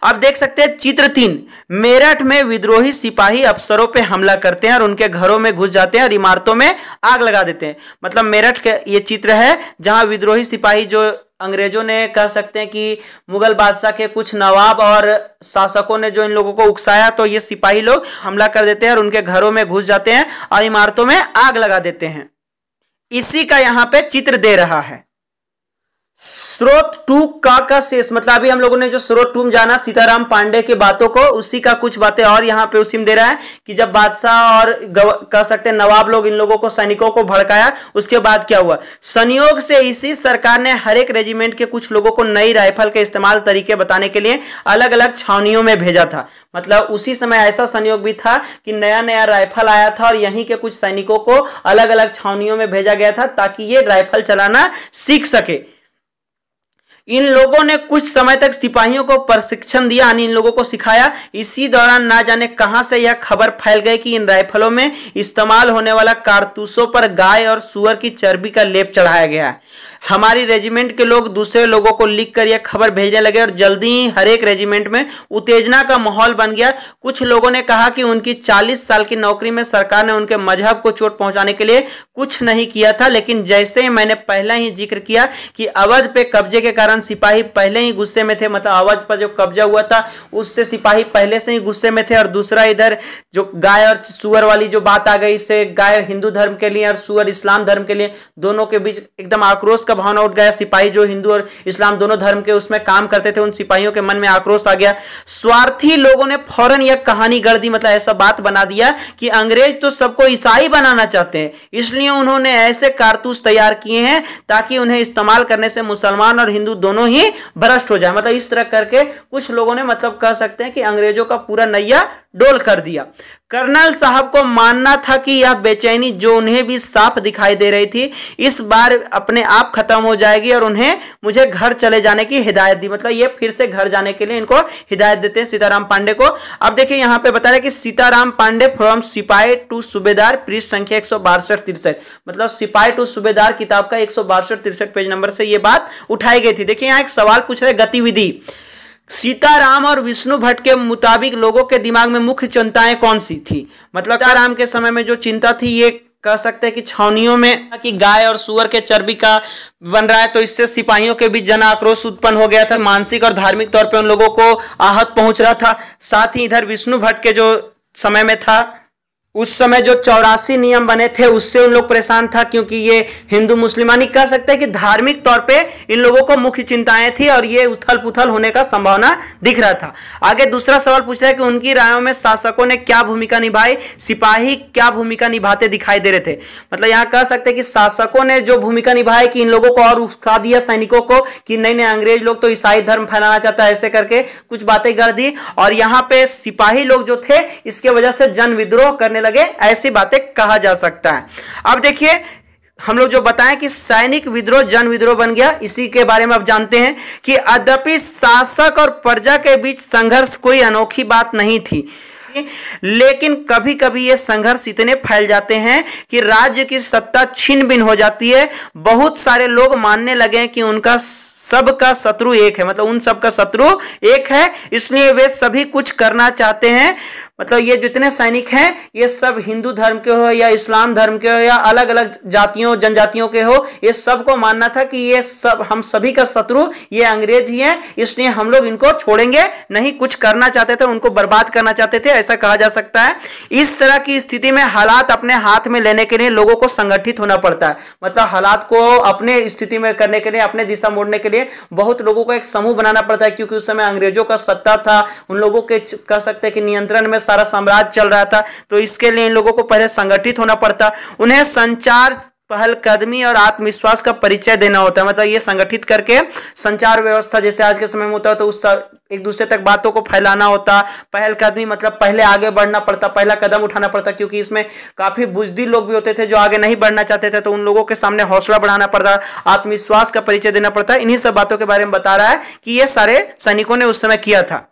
अब देख सकते हैं चित्र 3। मेरठ में विद्रोही सिपाही अफसरों पे हमला करते हैं और उनके घरों में घुस जाते हैं और इमारतों में आग लगा देते हैं। मतलब मेरठ के ये चित्र है जहां विद्रोही सिपाही जो अंग्रेजों ने, कह सकते हैं कि मुगल बादशाह के कुछ नवाब और शासकों ने जो इन लोगों को उकसाया, तो ये सिपाही लोग हमला कर देते हैं और उनके घरों में घुस जाते हैं और इमारतों में आग लगा देते हैं। इसी का यहाँ पे चित्र दे रहा है। स्रोत 2 का शेष, मतलब अभी हम लोगों ने जो स्रोत 2 जाना सीताराम पांडे की बातों को, उसी का कुछ बातें और यहाँ पे उसी में दे रहा है कि जब बादशाह और कह सकते हैं नवाब लोग इन लोगों को, सैनिकों को भड़काया, उसके बाद क्या हुआ। संयोग से इसी सरकार ने हर एक रेजिमेंट के कुछ लोगों को नई राइफल के इस्तेमाल तरीके बताने के लिए अलग अलग छावनियों में भेजा था। मतलब उसी समय ऐसा संयोग भी था कि नया नया राइफल आया था और यहीं के कुछ सैनिकों को अलग अलग छावनियों में भेजा गया था ताकि ये राइफल चलाना सीख सके। इन लोगों ने कुछ समय तक सिपाहियों को प्रशिक्षण दिया, यानी इन लोगों को सिखाया। इसी दौरान ना जाने कहां से यह खबर फैल गई कि इन राइफलों में इस्तेमाल होने वाला कारतूसों पर गाय और सुअर की चर्बी का लेप चढ़ाया गया है। हमारी रेजिमेंट के लोग दूसरे लोगों को लिखकर यह खबर भेजने लगे और जल्दी ही हर एक रेजिमेंट में उत्तेजना का माहौल बन गया। कुछ लोगों ने कहा कि उनकी 40 साल की नौकरी में सरकार ने उनके मजहब को चोट पहुंचाने के लिए कुछ नहीं किया था, लेकिन जैसे ही मैंने पहले ही जिक्र किया कि अवध पे कब्जे के कारण सिपाही पहले ही गुस्से में थे, मतलब अवध पर जो कब्जा हुआ था उससे सिपाही पहले से ही गुस्से में थे। और दूसरा इधर जो गाय और सुअर वाली जो बात आ गई, इससे गाय हिंदू धर्म के लिए और सुअर इस्लाम धर्म के लिए, दोनों के बीच एकदम आक्रोश का भावना उठ गया। सिपाही जो हिंदू और इस्लाम दोनों धर्म के उसमें काम करते थे, उन सिपाहियों के मन में आक्रोश आ गया। स्वार्थी लोगों ने फौरन यह कहानी गढ़ दी, मतलब ऐसा बात बना दिया कि अंग्रेज तो सबको ईसाई बनाना चाहते हैं, इसलिए उन्होंने ऐसे कारतूस तैयार किए हैं ताकि उन्हें इस्तेमाल करने से मुसलमान और हिंदू दोनों ही भ्रष्ट हो जाए। मतलब इस तरह करके कुछ लोगों ने, मतलब कह सकते हैं कि अंग्रेजों का पूरा नैया डोल कर दिया। कर्नल साहब को मानना था कि यह बेचैनी जो उन्हें भी साफ दिखाई दे रही थी, इस बार अपने आप खत्म हो जाएगी और उन्हें मुझे घर चले जाने की हिदायत दी। मतलब ये फिर से घर जाने के लिए इनको हिदायत देते हैं सीताराम पांडे को। अब देखिए यहाँ पे बता रहे कि सीताराम पांडे फ्रॉम सिपाही टू सूबेदार, पृष्ठ संख्या 162-63। मतलब सिपाही टू सूबेदार किताब का 162-63 पेज नंबर से ये बात उठाई गई थी। देखिए यहाँ एक सवाल पूछ रहे, गतिविधि सीताराम और विष्णु भट्ट के मुताबिक लोगों के दिमाग में मुख्य चिंताएं कौन सी थी। मतलब सीताराम के समय में जो चिंता थी ये कह सकते हैं कि छावनियों में कि गाय और सुअर के चर्बी का बन रहा है, तो इससे सिपाहियों के बीच जन आक्रोश उत्पन्न हो गया था। मानसिक और धार्मिक तौर पे उन लोगों को आहत पहुंच रहा था। साथ ही इधर विष्णु भट्ट के जो समय में था, उस समय जो 84 नियम बने थे उससे उन लोग परेशान था, क्योंकि ये हिंदू मुसलमानी कह सकते हैं कि धार्मिक तौर पे इन लोगों को मुख्य चिंताएं थी और ये उथल पुथल होने का संभावना दिख रहा था। आगे दूसरा सवाल पूछ रहा है कि उनकी रायों में शासकों ने क्या भूमिका निभाई, सिपाही क्या भूमिका निभाते दिखाई दे रहे थे। मतलब यहाँ कह सकते हैं कि शासकों ने जो भूमिका निभाई कि इन लोगों को और उकसा दिया सैनिकों को कि नहीं नहीं अंग्रेज लोग तो ईसाई धर्म फैलाना चाहता है, ऐसे करके कुछ बातें कर दी। और यहाँ पे सिपाही लोग जो थे इसके वजह से जन विद्रोह करने लगे, ऐसी बातें कहा जा सकता है। अब देखिए हम लोग जो बताएं कि सैनिक विद्रोह जन विद्रोह बन गया, इसी के बारे में अब जानते हैं कि यद्यपि शासक और प्रजा के बीच संघर्ष कोई अनोखी बात नहीं थी, लेकिन कभी कभी ये संघर्ष इतने फैल जाते हैं कि राज्य की सत्ता छिन भिन हो जाती है। बहुत सारे लोग मानने लगे कि उनका सबका शत्रु एक है, मतलब उन सबका शत्रु एक है, इसलिए वे सभी कुछ करना चाहते हैं। मतलब ये जितने सैनिक हैं ये सब हिंदू धर्म के हो या इस्लाम धर्म के हो या अलग अलग जातियों जनजातियों के हो, ये सबको मानना था कि ये सब हम सभी का शत्रु ये अंग्रेज ही हैं, इसलिए हम लोग इनको छोड़ेंगे नहीं। कुछ करना चाहते थे, उनको बर्बाद करना चाहते थे, ऐसा कहा जा सकता है। इस तरह की स्थिति में हालात अपने हाथ में लेने के लिए लोगों को संगठित होना पड़ता है। मतलब हालात को अपने स्थिति में करने के लिए, अपने दिशा मोड़ने के लिए बहुत लोगों को एक समूह बनाना पड़ता है, क्योंकि उस समय अंग्रेजों का सत्ता था, उन लोगों के कह सकते हैं कि नियंत्रण में सारा साम्राज्य चल रहा था। तो इसके लिए इन लोगों को पहले संगठित होना पड़ता, उन्हें संचार, पहलकदमी और आत्मविश्वास का परिचय देना होता है। मतलब ये संगठित करके संचार व्यवस्था जैसे आज के समय में होता है, तो उस एक दूसरे तक बातों को फैलाना होता। पहलकदमी मतलब पहले आगे बढ़ना पड़ता, पहला कदम उठाना पड़ता, क्योंकि इसमें काफी बुजदिल लोग भी होते थे जो आगे नहीं बढ़ना चाहते थे, तो उन लोगों के सामने हौसला बढ़ाना पड़ता, आत्मविश्वास का परिचय देना पड़ता। इन्हीं सब बातों के बारे में बता रहा है कि ये सारे सैनिकों ने उस समय किया था।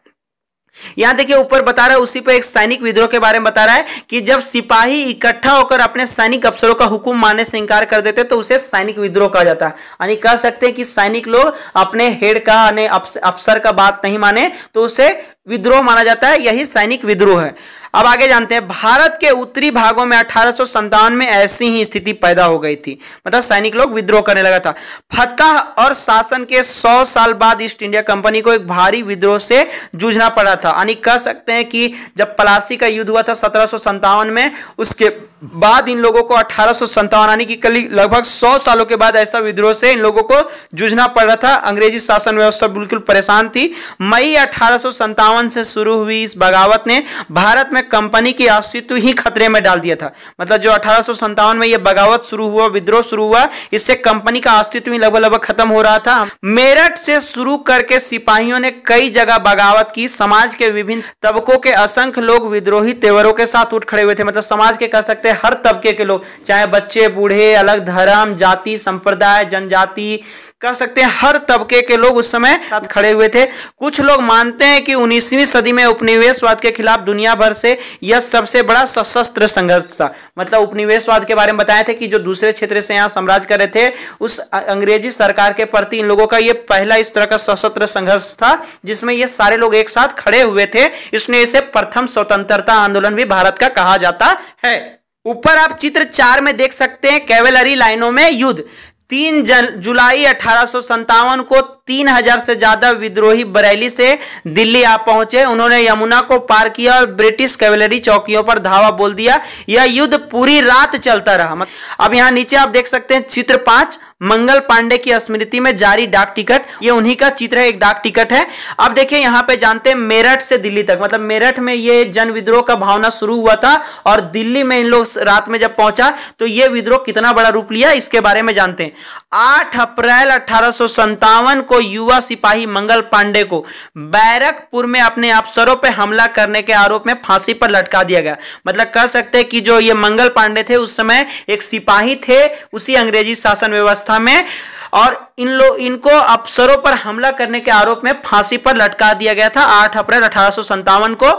यहां देखिए ऊपर बता रहा है, उसी पे एक सैनिक विद्रोह के बारे में बता रहा है कि जब सिपाही इकट्ठा होकर अपने सैनिक अफसरों का हुक्म मानने से इंकार कर देते तो उसे सैनिक विद्रोह कहा जाता है। यानी कह सकते हैं कि सैनिक लोग अपने हेड का, अफसर का बात नहीं माने तो उसे विद्रोह माना जाता है, यही सैनिक विद्रोह है। अब आगे जानते हैं, भारत के उत्तरी भागों में 1857 में ऐसी ही स्थिति पैदा हो गई थी, मतलब सैनिक लोग विद्रोह करने लगा था। फतह और शासन के 100 साल बाद ईस्ट इंडिया कंपनी को एक भारी विद्रोह से जूझना पड़ा था। यानी कह सकते हैं कि जब प्लासी का युद्ध हुआ था 1757 में, उसके बाद इन लोगों को 1857 यानी कि लगभग 100 सालों के बाद ऐसा विद्रोह से इन लोगों को जूझना पड़ रहा था। अंग्रेजी शासन व्यवस्था बिल्कुल परेशान थी। मई 1857 से शुरू हुई इस बगावत ने भारत में कंपनी की अस्तित्व ही खतरे में डाल दिया था। मतलब जो 1857 में यह बगावत शुरू हुआ, विद्रोह शुरू हुआ, इससे कंपनी का अस्तित्व ही लगभग खत्म हो रहा था। मेरठ से शुरू करके सिपाहियों ने कई जगह बगावत की। समाज के विभिन्न तबकों के असंख्य लोग विद्रोही तेवरों के साथ उठ खड़े हुए थे। मतलब समाज के कह सकते हैं हर तबके के लोग, चाहे बच्चे बूढ़े, अलग धर्म, जाति, संप्रदाय, जनजाति, कह सकते हैं हर तबके के लोग उस समय साथ खड़े हुए थे। कुछ लोग मानते हैं कि 19वीं सदी में उपनिवेशवाद के खिलाफ दुनिया भर से यह सबसे बड़ा सशस्त्र संघर्ष था। मतलब उपनिवेशवाद के बारे में बताए थे कि जो दूसरे क्षेत्र से यहाँ साम्राज्य कर रहे थे, उस अंग्रेजी सरकार के प्रति इन लोगों का यह पहला इस तरह का सशस्त्र संघर्ष था जिसमें ये सारे लोग एक साथ खड़े हुए थे। इसलिए इसे प्रथम स्वतंत्रता आंदोलन भी भारत का कहा जाता है। ऊपर आप चित्र 4 में देख सकते हैं, कैवेलरी लाइनों में युद्ध। 3 जुलाई 1857 को 3000 से ज्यादा विद्रोही बरेली से दिल्ली आ पहुंचे। उन्होंने यमुना को पार किया और ब्रिटिश कैवेलरी चौकियों पर धावा बोल दिया। यह युद्ध पूरी रात चलता रहा। अब यहां नीचे आप देख सकते हैं चित्र 5, मंगल पांडे की स्मृति में जारी डाक टिकट। ये उन्हीं का चित्र है, एक डाक टिकट है। अब देखिए यहां पे जानते हैं मेरठ से दिल्ली तक, मतलब मेरठ में ये जन विद्रोह का भावना शुरू हुआ था और दिल्ली में इन लोग रात में जब पहुंचा तो ये विद्रोह कितना बड़ा रूप लिया इसके बारे में जानते हैं। 8 अप्रैल 1857 को युवा सिपाही मंगल पांडे को बैरकपुर में अपने अफसरों पर हमला करने के आरोप में फांसी पर लटका दिया गया। मतलब कह सकते हैं कि जो ये मंगल पांडे थे उस समय एक सिपाही थे उसी अंग्रेजी शासन व्यवस्था में, और इनको अफसरों पर हमला करने के आरोप में फांसी पर लटका दिया गया था 8 अप्रैल 1857 को।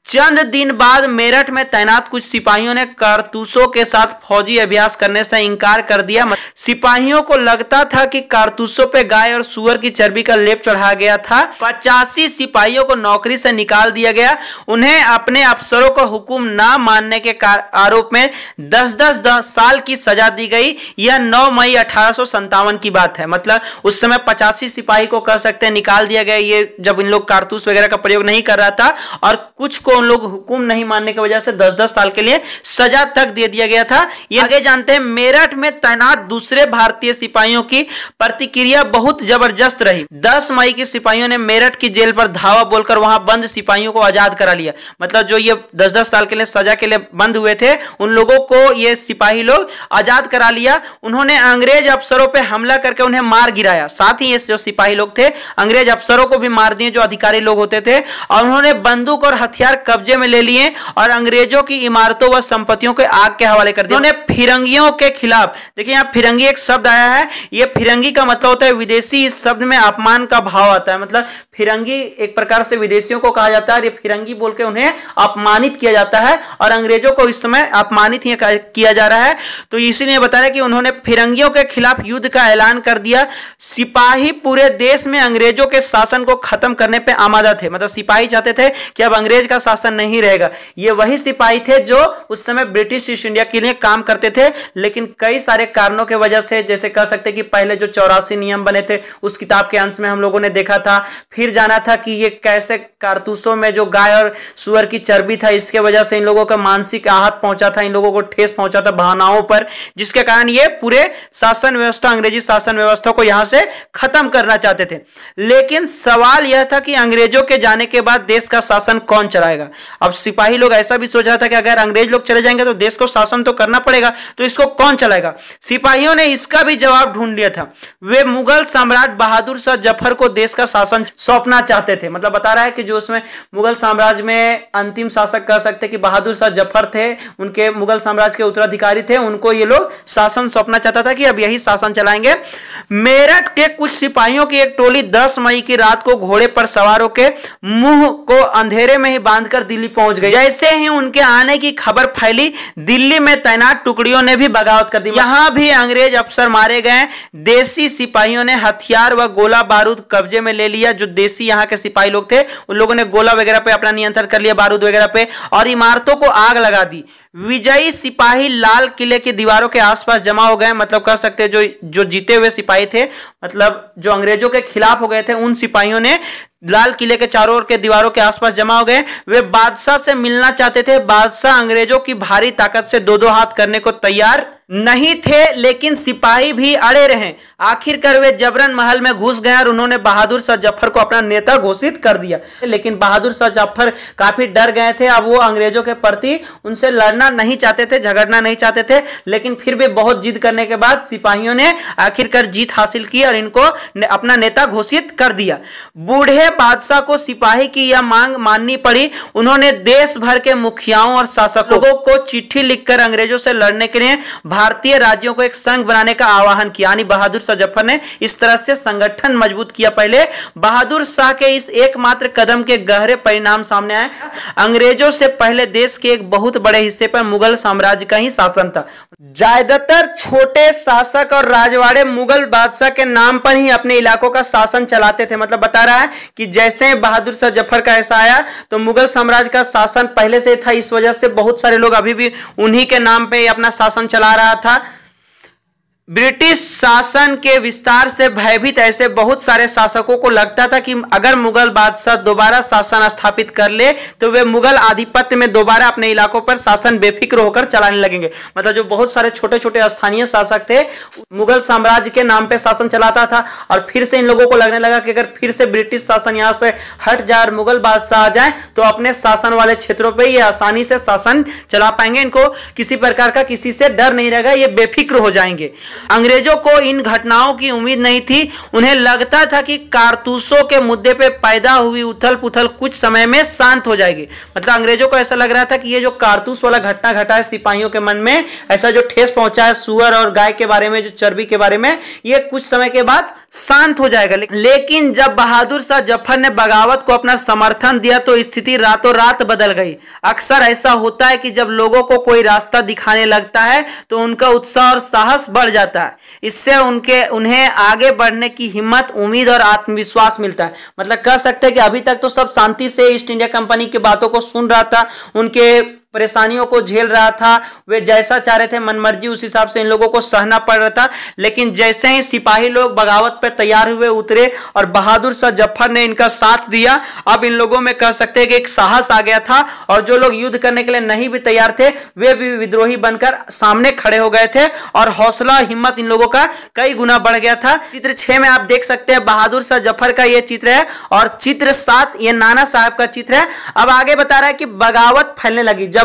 चंद दिन बाद मेरठ में तैनात कुछ सिपाहियों ने कारतूसों के साथ फौजी अभ्यास करने से इनकार कर दिया। सिपाहियों को लगता था कि कारतूसों पे गाय और सुअर की चर्बी का लेप चढ़ा गया था। 85 सिपाहियों को नौकरी से निकाल दिया गया। उन्हें अपने अफसरों का हुक्म ना मानने के आरोप में 10-10 साल की सजा दी गई। यह 9 मई 1857 की बात है। मतलब उस समय 85 सिपाही को कह सकते हैं निकाल दिया गया, ये जब इन लोग कारतूस वगैरह का प्रयोग नहीं कर रहा था, और कुछ को उन लोग हुक्म नहीं मानने की वजह से 10-10 साल के लिए सजा तक दे दिया गया था। ये आगे जानते हैं। मेरठ में तैनात दूसरे भारतीय सिपाहियों की प्रतिक्रिया बहुत जबरदस्त रही। 10 मई की सिपाहियों ने मेरठ की जेल पर धावा बोलकर वहां बंद सिपाहियों को आजाद करा लिया। मतलब जो ये 10-10 साल के लिए सजा के लिए बंद हुए थे, उन लोगों को ये सिपाही लोग आजाद करा लिया। उन्होंने अंग्रेज अफसरों पर हमला करके उन्हें मार गिराया। साथ ही ये जो सिपाही लोग थे अंग्रेज अफसरों को भी मार दिए जो अधिकारी लोग होते थे, और उन्होंने बंदूक और हथियार कब्जे में ले लिए और अंग्रेजों की इमारतों व संपत्तियों के आग के हवाले कर दिया। उन्होंने फिरंगियों के खिलाफ, देखिए यहां फिरंगी एक शब्द आया है, यह फिरंगी का मतलब होता है विदेशी। इस शब्द में अपमान का भाव आता है। मतलब फिरंगी एक प्रकार से विदेशियों को कहा जाता है, ये फिरंगी बोल के उन्हें अपमानित किया जाता है, और अंग्रेजों को इस समय अपमानित ही किया जा रहा है। तो इसीलिए बता रहे कि उन्होंने फिरंगियों के खिलाफ युद्ध का ऐलान कर दिया। सिपाही पूरे देश में अंग्रेजों के शासन को खत्म करने पर आमादा थे। मतलब सिपाही चाहते थे कि अब अंग्रेज का शासन नहीं रहेगा। ये वही सिपाही थे जो उस समय ब्रिटिश ईस्ट इंडिया के लिए काम करते थे, लेकिन कई सारे कारणों के वजह से, जैसे कह सकते कि पहले जो 84 नियम बने थे उस किताब के अंश में हम लोगों ने देखा था। फिर जाना था कि ये कैसे कारतूसों में जो गाय और सुअर की चर्बी था, इसके वजह से इन लोगों का मानसिक आहत पहुंचा था, इन लोगों को ठेस पहुंचा था भावनाओं पर, जिसके कारण ये पूरे शासन व्यवस्था, अंग्रेजी शासन व्यवस्था को यहां से खत्म करना चाहते थे। लेकिन सवाल यह था कि अंग्रेजों के जाने के बाद देश का शासन कौन चलाएगा। अब सिपाही लोग ऐसा भी सोच रहा था कि अगर अंग्रेज लोग चले जाएंगे तो देश को शासन तो करना पड़ेगा, तो इसको कौन चलाएगा। सिपाहियों ने इसका भी जवाब ढूंढ लिया था। वे मुगल सम्राट बहादुर शाह जफर को देश का शासन सौंपना चाहते थे। मतलब बता रहा है कि जो उसमें मुगल साम्राज्य में अंतिम शासक कह सकते कि बहादुर शाह जफर थे, उनके मुगल साम्राज्य के उत्तराधिकारी थे, उनको ये लोग शासन सौंपना चाहता था कि अब यही शासन चलाएंगे। मेरठ के कुछ सिपाहियों की एक टोली 10 मई की रात को घोड़े पर सवार होकर मुंह को अंधेरे में ही बांधकर दिल्ली पहुंच गई। जैसे ही उनके आने की खबर फैली, दिल्ली में तैनात टुकड़ियों ने भी बगावत कर दी। यहां भी अंग्रेज अफसर मारे गए। देसी सिपाहियों ने हथियार व गोला बारूद कब्जे में ले लिया। जो देसी यहां के सिपाही लोग थे उन लोगों ने गोला वगैरह पे अपना नियंत्रण कर लिया, बारूद वगैरह पे, और इमारतों को आग लगा दी। विजयी सिपाही लाल किले की दीवारों के आसपास जमा हो गए। मतलब कह सकते जो जीते हुए सिपाही थे, मतलब जो अंग्रेजों के खिलाफ हो गए थे, उन सिपाहियों ने लाल किले के चारों ओर के दीवारों के आसपास जमा हो गए। वे बादशाह से मिलना चाहते थे। बादशाह अंग्रेजों की भारी ताकत से दो हाथ करने को तैयार नहीं थे, लेकिन सिपाही भी अड़े रहे। आखिरकार वे जबरन महल में घुस गए और उन्होंने बहादुर शाह जफर को अपना नेता घोषित कर दिया। लेकिन बहादुर शाह जफर काफी डर गए थे। अब वो अंग्रेजों के प्रति उनसे लड़ना नहीं चाहते थे, झगड़ना नहीं चाहते थे, लेकिन फिर भी बहुत जिद करने के बाद सिपाहियों ने आखिरकार जीत हासिल की और इनको अपना नेता घोषित कर दिया। बूढ़े बादशाह को सिपाही की यह मांग माननी पड़ी। उन्होंने देश भर के मुखियाओं और शासकों को चिट्ठी लिखकर अंग्रेजों से लड़ने के लिए भारतीय राज्यों को एक संघ बनाने का आह्वान किया। यानी बहादुर शाह जफर ने इस तरह से संगठन मजबूत किया। पहले बहादुर शाह के इस एकमात्र कदम के गहरे परिणाम सामने आए। अंग्रेजों से पहले देश के एक बहुत बड़े हिस्से पर मुगल साम्राज्य का ही शासन था। ज्यादातर छोटे शासक और राजवाड़े मुगल बादशाह के नाम पर ही अपने इलाकों का शासन चलाते थे। मतलब बता रहा है कि जैसे बहादुर शाह जफर का ऐसा आया तो मुगल साम्राज्य का शासन पहले से था। इस वजह से बहुत सारे लोग अभी भी उन्हीं के नाम पे अपना शासन चला रहा था। ब्रिटिश शासन के विस्तार से भयभीत ऐसे बहुत सारे शासकों को लगता था कि अगर मुगल बादशाह दोबारा शासन स्थापित कर ले तो वे मुगल आधिपत्य में दोबारा अपने इलाकों पर शासन बेफिक्र होकर चलाने लगेंगे। मतलब जो बहुत सारे छोटे छोटे स्थानीय शासक थे मुगल साम्राज्य के नाम पे शासन चलाता था, और फिर से इन लोगों को लगने लगा कि अगर फिर से ब्रिटिश शासन यहाँ से हट जाए और मुगल बादशाह आ जाए तो अपने शासन वाले क्षेत्रों पर ये आसानी से शासन चला पाएंगे। इनको किसी प्रकार का किसी से डर नहीं रहेगा, ये बेफिक्र हो जाएंगे। अंग्रेजों को इन घटनाओं की उम्मीद नहीं थी। उन्हें लगता था कि कारतूसों के मुद्दे पे पैदा हुई उथल पुथल कुछ समय में शांत हो जाएगी। मतलब अंग्रेजों को ऐसा लग रहा था कि ये जो कारतूस वाला घटना घटा है सिपाहियों के मन में, ऐसा जो ठेस पहुंचा है सुअर और गाय के बारे में, जो चर्बी के बारे में, ये कुछ समय के बाद शांत हो जाएगा। लेकिन जब बहादुर शाह जफर ने बगावत को अपना समर्थन दिया तो स्थिति रातों रात बदल गई। अक्सर ऐसा होता है कि जब लोगों को कोई रास्ता दिखाने लगता है तो उनका उत्साह और साहस बढ़ जाता है। इससे उन्हें आगे बढ़ने की हिम्मत, उम्मीद और आत्मविश्वास मिलता है। मतलब कह सकते हैं कि अभी तक तो सब शांति से ईस्ट इंडिया कंपनी की बातों को सुन रहा था, उनके परेशानियों को झेल रहा था, वे जैसा चाह रहे थे मनमर्जी उस हिसाब से इन लोगों को सहना पड़ रहा था। लेकिन जैसे ही सिपाही लोग बगावत पर तैयार हुए, उतरे और बहादुर शाह जफर ने इनका साथ दिया, अब इन लोगों में कह सकते हैं कि एक साहस आ गया था और जो लोग युद्ध करने के लिए नहीं भी तैयार थे वे भी विद्रोही बनकर सामने खड़े हो गए थे और हौसला हिम्मत इन लोगों का कई गुना बढ़ गया था। चित्र 6 में आप देख सकते हैं बहादुर शाह जफर का यह चित्र है और चित्र 7 ये नाना साहब का चित्र है। अब आगे बता रहा है कि बगावत फैलने लगी। जब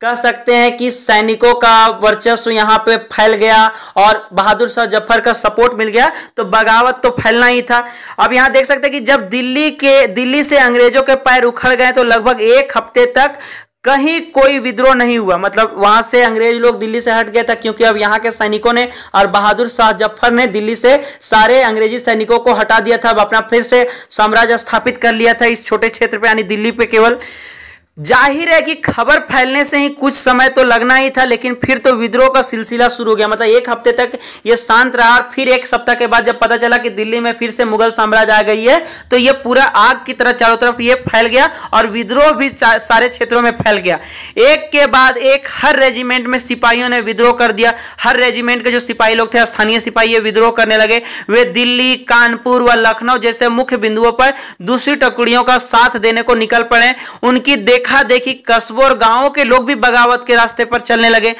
कह सकते हैं कि सैनिकों का वर्चस्व यहां पे फैल गया और बहादुर शाह जफर का सपोर्ट मिल गया तो बगावत तो फैलना ही था। अब यहां देख सकते हैं कि जब दिल्ली से अंग्रेजों के पैर उखड़ गए तो लगभग एक हफ्ते तक कहीं कोई विद्रोह नहीं हुआ। मतलब वहां से अंग्रेज लोग दिल्ली से हट गए था क्योंकि अब यहाँ के सैनिकों ने और बहादुर शाह जफर ने दिल्ली से सारे अंग्रेजी सैनिकों को हटा दिया था। अब अपना फिर से साम्राज्य स्थापित कर लिया था इस छोटे क्षेत्र पे, यानी दिल्ली पे केवल। जाहिर है कि खबर फैलने से ही कुछ समय तो लगना ही था, लेकिन फिर तो विद्रोह का सिलसिला शुरू हो गया। मतलब एक हफ्ते तक ये शांत रहा और फिर एक सप्ताह के बाद जब पता चला कि दिल्ली में फिर से मुगल साम्राज्य आ गई है तो ये पूरा आग की तरह चारों तरफ ये फैल गया और विद्रोह भी सारे क्षेत्रों में फैल गया। एक के बाद एक हर रेजिमेंट में सिपाहियों ने विद्रोह कर दिया। हर रेजिमेंट के जो सिपाही लोग थे, स्थानीय सिपाही, ये विद्रोह करने लगे। वे दिल्ली, कानपुर व लखनऊ जैसे मुख्य बिंदुओं पर दूसरी टुकड़ियों का साथ देने को निकल पड़े। उनकी देखी कस्बों और गांवों के लोग भी बगावत के रास्ते पर चलने लगे।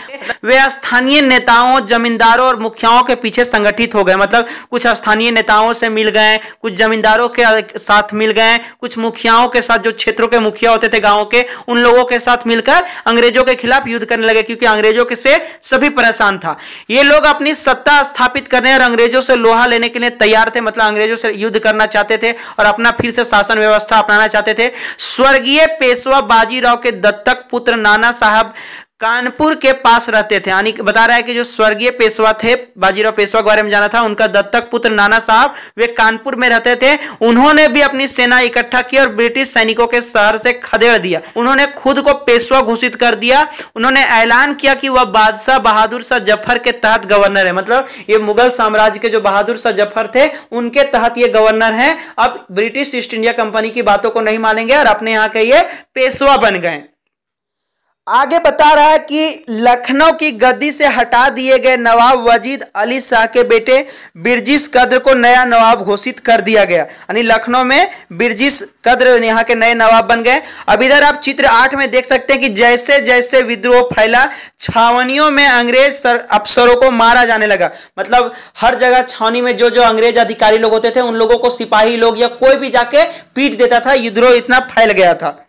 वे स्थानीय नेताओं, जमींदारों और मुखियाओं के पीछे संगठित हो गए। मतलब कुछ स्थानीय नेताओं से मिल गए, कुछ जमींदारों के साथ मिल गए, कुछ मुखियाओं के साथ, जो क्षेत्रों के मुखिया होते थे गांवों के, उन लोगों के साथ मिलकर अंग्रेजों के खिलाफ युद्ध करने लगे क्योंकि अंग्रेजों के से सभी परेशान था। ये लोग अपनी सत्ता स्थापित करने और अंग्रेजों से लोहा लेने के लिए तैयार थे। मतलब अंग्रेजों से युद्ध करना चाहते थे और अपना फिर से शासन व्यवस्था अपनाना चाहते थे। स्वर्गीय पेशवा बाजीराव के दत्तक पुत्र नाना साहब कानपुर के पास रहते थे। यानी बता रहा है कि जो स्वर्गीय पेशवा थे, बाजीराव पेशवा के बारे में जाना था, उनका दत्तक पुत्र नाना साहब वे कानपुर में रहते थे। उन्होंने भी अपनी सेना इकट्ठा की और ब्रिटिश सैनिकों के शहर से खदेड़ दिया। उन्होंने खुद को पेशवा घोषित कर दिया। उन्होंने ऐलान किया कि वह बादशाह बहादुर शाह जफर के तहत गवर्नर है। मतलब ये मुगल साम्राज्य के जो बहादुर शाह जफर थे उनके तहत ये गवर्नर है। अब ब्रिटिश ईस्ट इंडिया कंपनी की बातों को नहीं मानेंगे और अपने यहाँ के ये पेशवा बन गए। आगे बता रहा है कि लखनऊ की गद्दी से हटा दिए गए नवाब वजीद अली शाह के बेटे बिरजिस कद्र को नया नवाब घोषित कर दिया गया। यानी लखनऊ में बिरजिस कद्र यहाँ के नए नवाब बन गए। अब इधर आप चित्र 8 में देख सकते हैं कि जैसे जैसे विद्रोह फैला, छावनियों में अंग्रेज अफसरों को मारा जाने लगा। मतलब हर जगह छावनी में जो जो अंग्रेज अधिकारी लोग होते थे उन लोगों को सिपाही लोग या कोई भी जाके पीट देता था। विद्रोह इतना फैल गया था।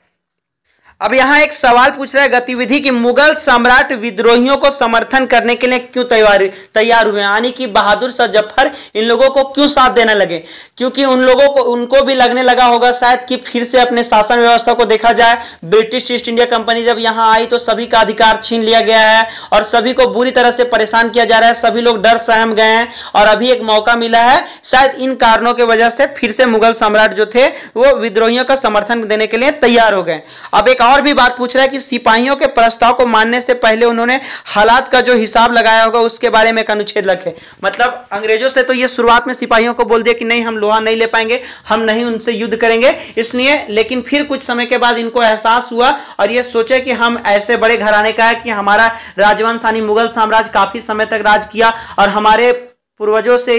अब यहां एक सवाल पूछ रहा है गतिविधि की मुगल सम्राट विद्रोहियों को समर्थन करने के लिए क्यों तैयार हुए, यानी कि बहादुर शाह जफर इन लोगों को क्यों साथ देने लगे। क्योंकि उनको भी लगने लगा होगा शायद कि फिर से अपने शासन व्यवस्था को देखा जाए। ब्रिटिश ईस्ट इंडिया कंपनी जब यहां आई तो सभी का अधिकार छीन लिया गया है और सभी को बुरी तरह से परेशान किया जा रहा है। सभी लोग डर सहम गए हैं और अभी एक मौका मिला है। शायद इन कारणों की वजह से फिर से मुगल सम्राट जो थे वो विद्रोहियों का समर्थन देने के लिए तैयार हो गए। अब एक और भी बात पूछ रहा है कि सिपाहियों के प्रस्ताव को मानने से पहले उन्होंने हालात का जो हिसाब लगाया होगा उसके बारे में एक अनुच्छेद रखे। मतलब अंग्रेजों से तो ये शुरुआत में सिपाहियों को बोल दिया कि नहीं, हम लोहा नहीं ले पाएंगे, हम नहीं उनसे युद्ध करेंगे इसलिए। लेकिन फिर कुछ समय के बाद इनको एहसास हुआ और ये सोचे कि हम ऐसे बड़े घराने का है कि हमारा राजवंश यानी मुगल साम्राज्य काफी समय तक राज किया और हमारे पूर्वजों से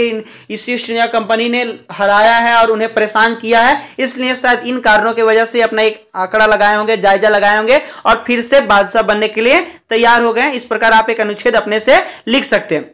ईस्ट इंडिया कंपनी ने हराया है और उन्हें परेशान किया है। इसलिए शायद इन कारणों की वजह से अपना एक आंकड़ा लगाए होंगे, जायजा लगाए होंगे और फिर से बादशाह बनने के लिए तैयार हो गए। इस प्रकार आप एक अनुच्छेद अपने से लिख सकते हैं।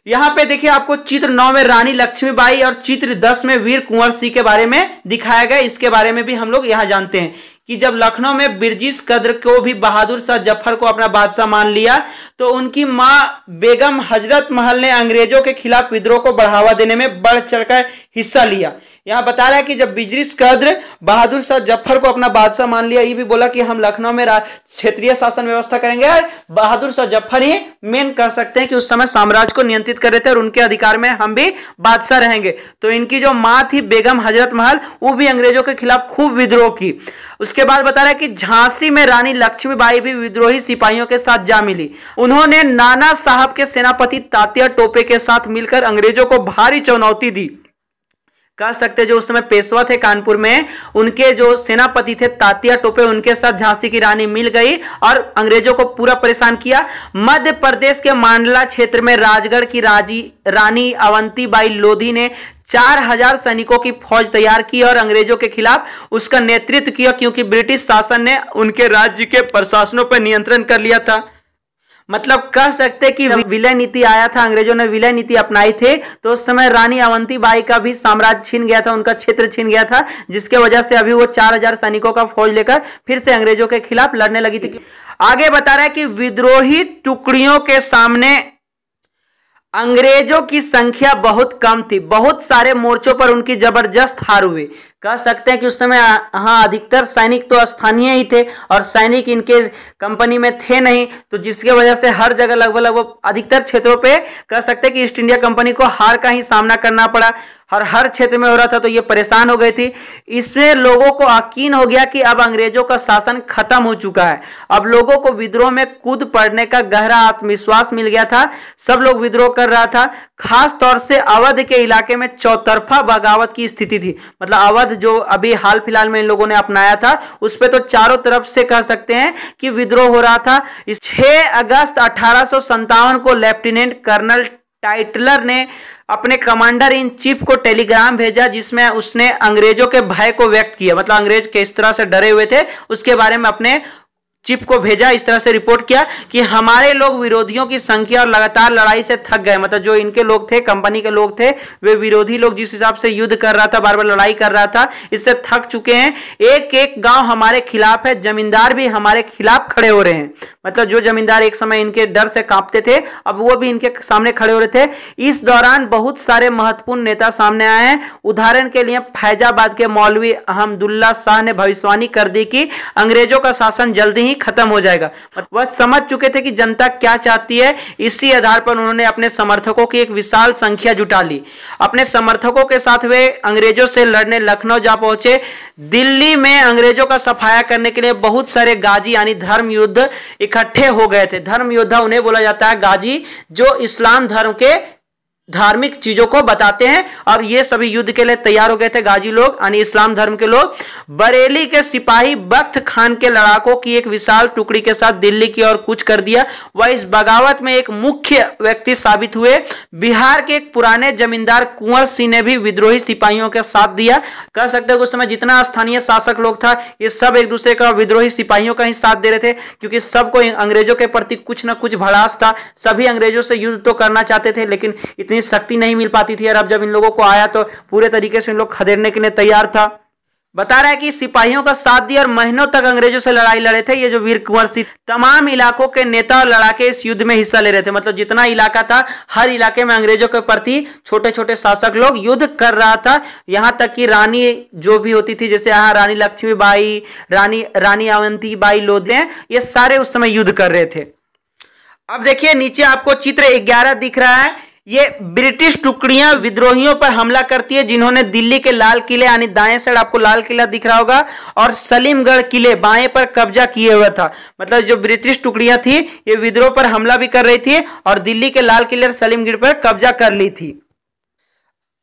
यहां पे देखिए आपको चित्र 9 में रानी लक्ष्मीबाई और चित्र 10 में वीर कुंवर सिंह के बारे में दिखाया गया। इसके बारे में भी हम लोग यहां जानते हैं कि जब लखनऊ में बिरजिस कद्र को भी बहादुर शाह जफर को अपना बादशाह मान लिया तो उनकी मां बेगम हजरत महल ने अंग्रेजों के खिलाफ विद्रोह को बढ़ावा देने में बढ़ चढ़कर हिस्सा लिया। यहां बता रहा है कि जब बिरजिस कद्र बहादुर शाह जफर को अपना बादशाह मान लिया, ये भी बोला कि हम लखनऊ में क्षेत्रीय शासन व्यवस्था करेंगे, और बहादुर शाह जफर ही मेन कह सकते हैं कि उस समय साम्राज्य को नियंत्रित कर रहे थे और उनके अधिकार में हम भी बादशाह रहेंगे। तो इनकी जो मां थी बेगम हजरत महल, वो भी अंग्रेजों के खिलाफ खूब विद्रोह की। उसके बाद बता रहा है कि झांसी में रानी लक्ष्मीबाई भी विद्रोही सिपाहियों के साथ जा मिली। उन्होंने नाना साहब के सेनापति तात्या टोपे के साथ मिलकर अंग्रेजों को भारी चुनौती दी। कह सकते जो उस समय पेशवा थे कानपुर में, उनके जो सेनापति थे तात्या टोपे, उनके साथ झांसी की रानी मिल गई और अंग्रेजों को पूरा परेशान किया। मध्य प्रदेश के मांडला क्षेत्र में राजगढ़ की रानी अवंतीबाई लोधी ने 4000 सैनिकों की फौज तैयार की और अंग्रेजों के खिलाफ उसका नेतृत्व किया, क्योंकि ब्रिटिश शासन ने उनके राज्य के प्रशासनों पर नियंत्रण कर लिया था। मतलब कह सकते कि विलय नीति आया था, अंग्रेजों ने विलय नीति अपनाई थी, तो उस समय रानी अवंतीबाई का भी साम्राज्य छीन गया था, उनका क्षेत्र छीन गया था, जिसके वजह से अभी वो 4000 सैनिकों का फौज लेकर फिर से अंग्रेजों के खिलाफ लड़ने लगी थी। आगे बता रहा है कि विद्रोही टुकड़ियों के सामने अंग्रेजों की संख्या बहुत कम थी, बहुत सारे मोर्चों पर उनकी जबरदस्त हार हुई। कह सकते हैं कि उस समय हाँ अधिकतर सैनिक तो स्थानीय ही थे और सैनिक इनके कंपनी में थे नहीं, तो जिसके वजह से हर जगह लगभग अधिकतर क्षेत्रों पे कह सकते हैं कि ईस्ट इंडिया कंपनी को हार का ही सामना करना पड़ा और हर क्षेत्र में हो रहा था, तो ये परेशान हो गई थी। इसमें लोगों को यकीन हो गया कि अब अंग्रेजों का शासन खत्म हो चुका है। अब लोगों को विद्रोह में कूद पड़ने का गहरा आत्मविश्वास मिल गया था, सब लोग विद्रोह कर रहा था। खास तौर से अवध के इलाके में चौतरफा बगावत की स्थिति थी। मतलब अवध जो अभी हाल फिलहाल में इन लोगों ने अपनाया था, उस पे तो चारों तरफ से कह सकते हैं कि विद्रोह हो रहा था। इस 6 अगस्त 1857 को लेफ्टिनेंट कर्नल टाइटलर ने अपने कमांडर इन चीफ को टेलीग्राम भेजा, जिसमें उसने अंग्रेजों के भय को व्यक्त किया। मतलब अंग्रेज किस तरह से डरे हुए थे उसके बारे में अपने चीफ को भेजा, इस तरह से रिपोर्ट किया कि हमारे लोग विरोधियों की संख्या और लगातार लड़ाई से थक गए। मतलब जो इनके लोग थे, कंपनी के लोग थे, वे विरोधी लोग जिस हिसाब से युद्ध कर रहा था, बार बार लड़ाई कर रहा था, इससे थक चुके हैं। एक एक गांव हमारे खिलाफ है, जमींदार भी हमारे खिलाफ खड़े हो रहे हैं। मतलब जो जमींदार एक समय इनके डर से कांपते थे, अब वो भी इनके सामने खड़े हो रहे थे। इस दौरान बहुत सारे महत्वपूर्ण नेता सामने आए हैं। उदाहरण के लिए फैजाबाद के मौलवी अहमदुल्ला शाह ने भविष्यवाणी कर दी कि अंग्रेजों का शासन जल्दी ही खत्म हो जाएगा। वह समझ चुके थे कि जनता क्या चाहती है। इसी आधार पर उन्होंने अपने समर्थकों की एक विशाल संख्या जुटा ली। अपने समर्थकों के साथ वे अंग्रेजों से लड़ने लखनऊ जा पहुंचे। दिल्ली में अंग्रेजों का सफाया करने के लिए बहुत सारे गाजी यानी धर्म युद्ध इकट्ठे हो गए थे। धर्म योद्धा उन्हें बोला जाता है, गाजी, जो इस्लाम धर्म के धार्मिक चीजों को बताते हैं, और ये सभी युद्ध के लिए तैयार हो गए थे गाजी लोग यानी इस्लाम धर्म के लोग। बरेली के सिपाही बख्त खान के लड़ाकों की एक विशाल टुकड़ी के साथ दिल्ली की ओर कूच कर दिया। वह इस बगावत में एक मुख्य व्यक्ति साबित हुए। बिहार के एक पुराने जमींदार कुंवर सिंह ने भी विद्रोही सिपाहियों के साथ दिया। कह सकते हैं उस समय जितना स्थानीय शासक लोग था, ये सब एक दूसरे का विद्रोही सिपाहियों का ही साथ दे रहे थे, क्योंकि सबको अंग्रेजों के प्रति कुछ ना कुछ भड़ास था। सभी अंग्रेजों से युद्ध तो करना चाहते थे, लेकिन इतनी शक्ति नहीं मिल पाती थी। और अब जब इन लोगों को आया तो पूरे तरीके से इन लोग खदेड़ने के लिए तैयार था। बता रहा है कि सिपाहियों का साथ दिया और महीनों तक अंग्रेजों से लड़ाई लड़े थे। ये जो वीर कुंवर सिंह, तमाम इलाकों के नेता और लड़ाके इस युद्ध में हिस्सा ले रहे थे। मतलब जितना इलाका था, हर इलाके में अंग्रेजों के प्रति छोटे छोटे शासक लोग युद्ध कर रहा था। यहां तक कि रानी जो भी होती थी, जैसे यहाँ रानी लक्ष्मीबाई, रानी अवंतीबाई लोधी, ये सारे उस समय युद्ध कर रहे थे। अब देखिए नीचे आपको चित्र 11 दिख रहा है। ये ब्रिटिश टुकड़ियां विद्रोहियों पर हमला करती है, जिन्होंने दिल्ली के लाल किले यानी दाएं साइड आपको लाल किला दिख रहा होगा और सलीमगढ़ किले बाएं पर कब्जा किए हुआ था। मतलब जो ब्रिटिश टुकड़ियां थी ये विद्रोह पर हमला भी कर रही थी और दिल्ली के लाल किले और सलीमगढ़ पर कब्जा कर ली थी।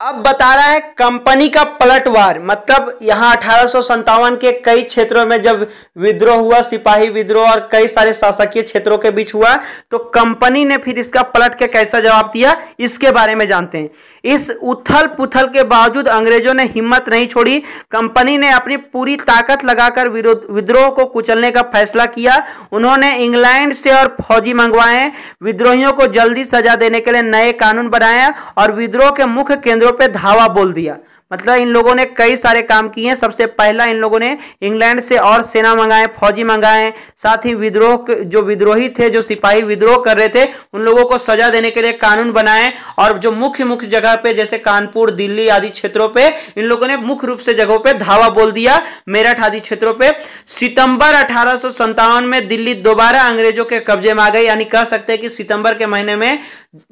अब बता रहा है कंपनी का पलटवार। मतलब यहां 1857 के कई क्षेत्रों में जब विद्रोह हुआ, सिपाही विद्रोह और कई सारे शासकीय क्षेत्रों के बीच हुआ, तो कंपनी ने फिर इसका पलट के कैसा जवाब दिया, इसके बारे में जानते हैं। इस उथल पुथल के बावजूद अंग्रेजों ने हिम्मत नहीं छोड़ी। कंपनी ने अपनी पूरी ताकत लगाकर विद्रोह को कुचलने का फैसला किया। उन्होंने इंग्लैंड से और फौजी मंगवाए, विद्रोहियों को जल्दी सजा देने के लिए नए कानून बनाए और विद्रोह के मुख्य केंद्रों पे धावा बोल दिया। मतलब इन लोगों ने कई सारे काम किए हैं। सबसे पहला इन लोगों ने इंग्लैंड से और सेना मंगाए, फौजी मंगाए, साथ ही विद्रोह जो विद्रोही थे, जो सिपाही विद्रोह कर रहे थे, उन लोगों को सजा देने के लिए कानून बनाए। और जो मुख्य मुख्य जगह पे जैसे कानपुर, दिल्ली आदि क्षेत्रों पे इन लोगों ने मुख्य रूप से जगहों पे धावा बोल दिया, मेरठ आदि क्षेत्रों पे। सितंबर 1857 में दिल्ली दोबारा अंग्रेजों के कब्जे में आ गई, यानी कह सकते हैं कि सितंबर के महीने में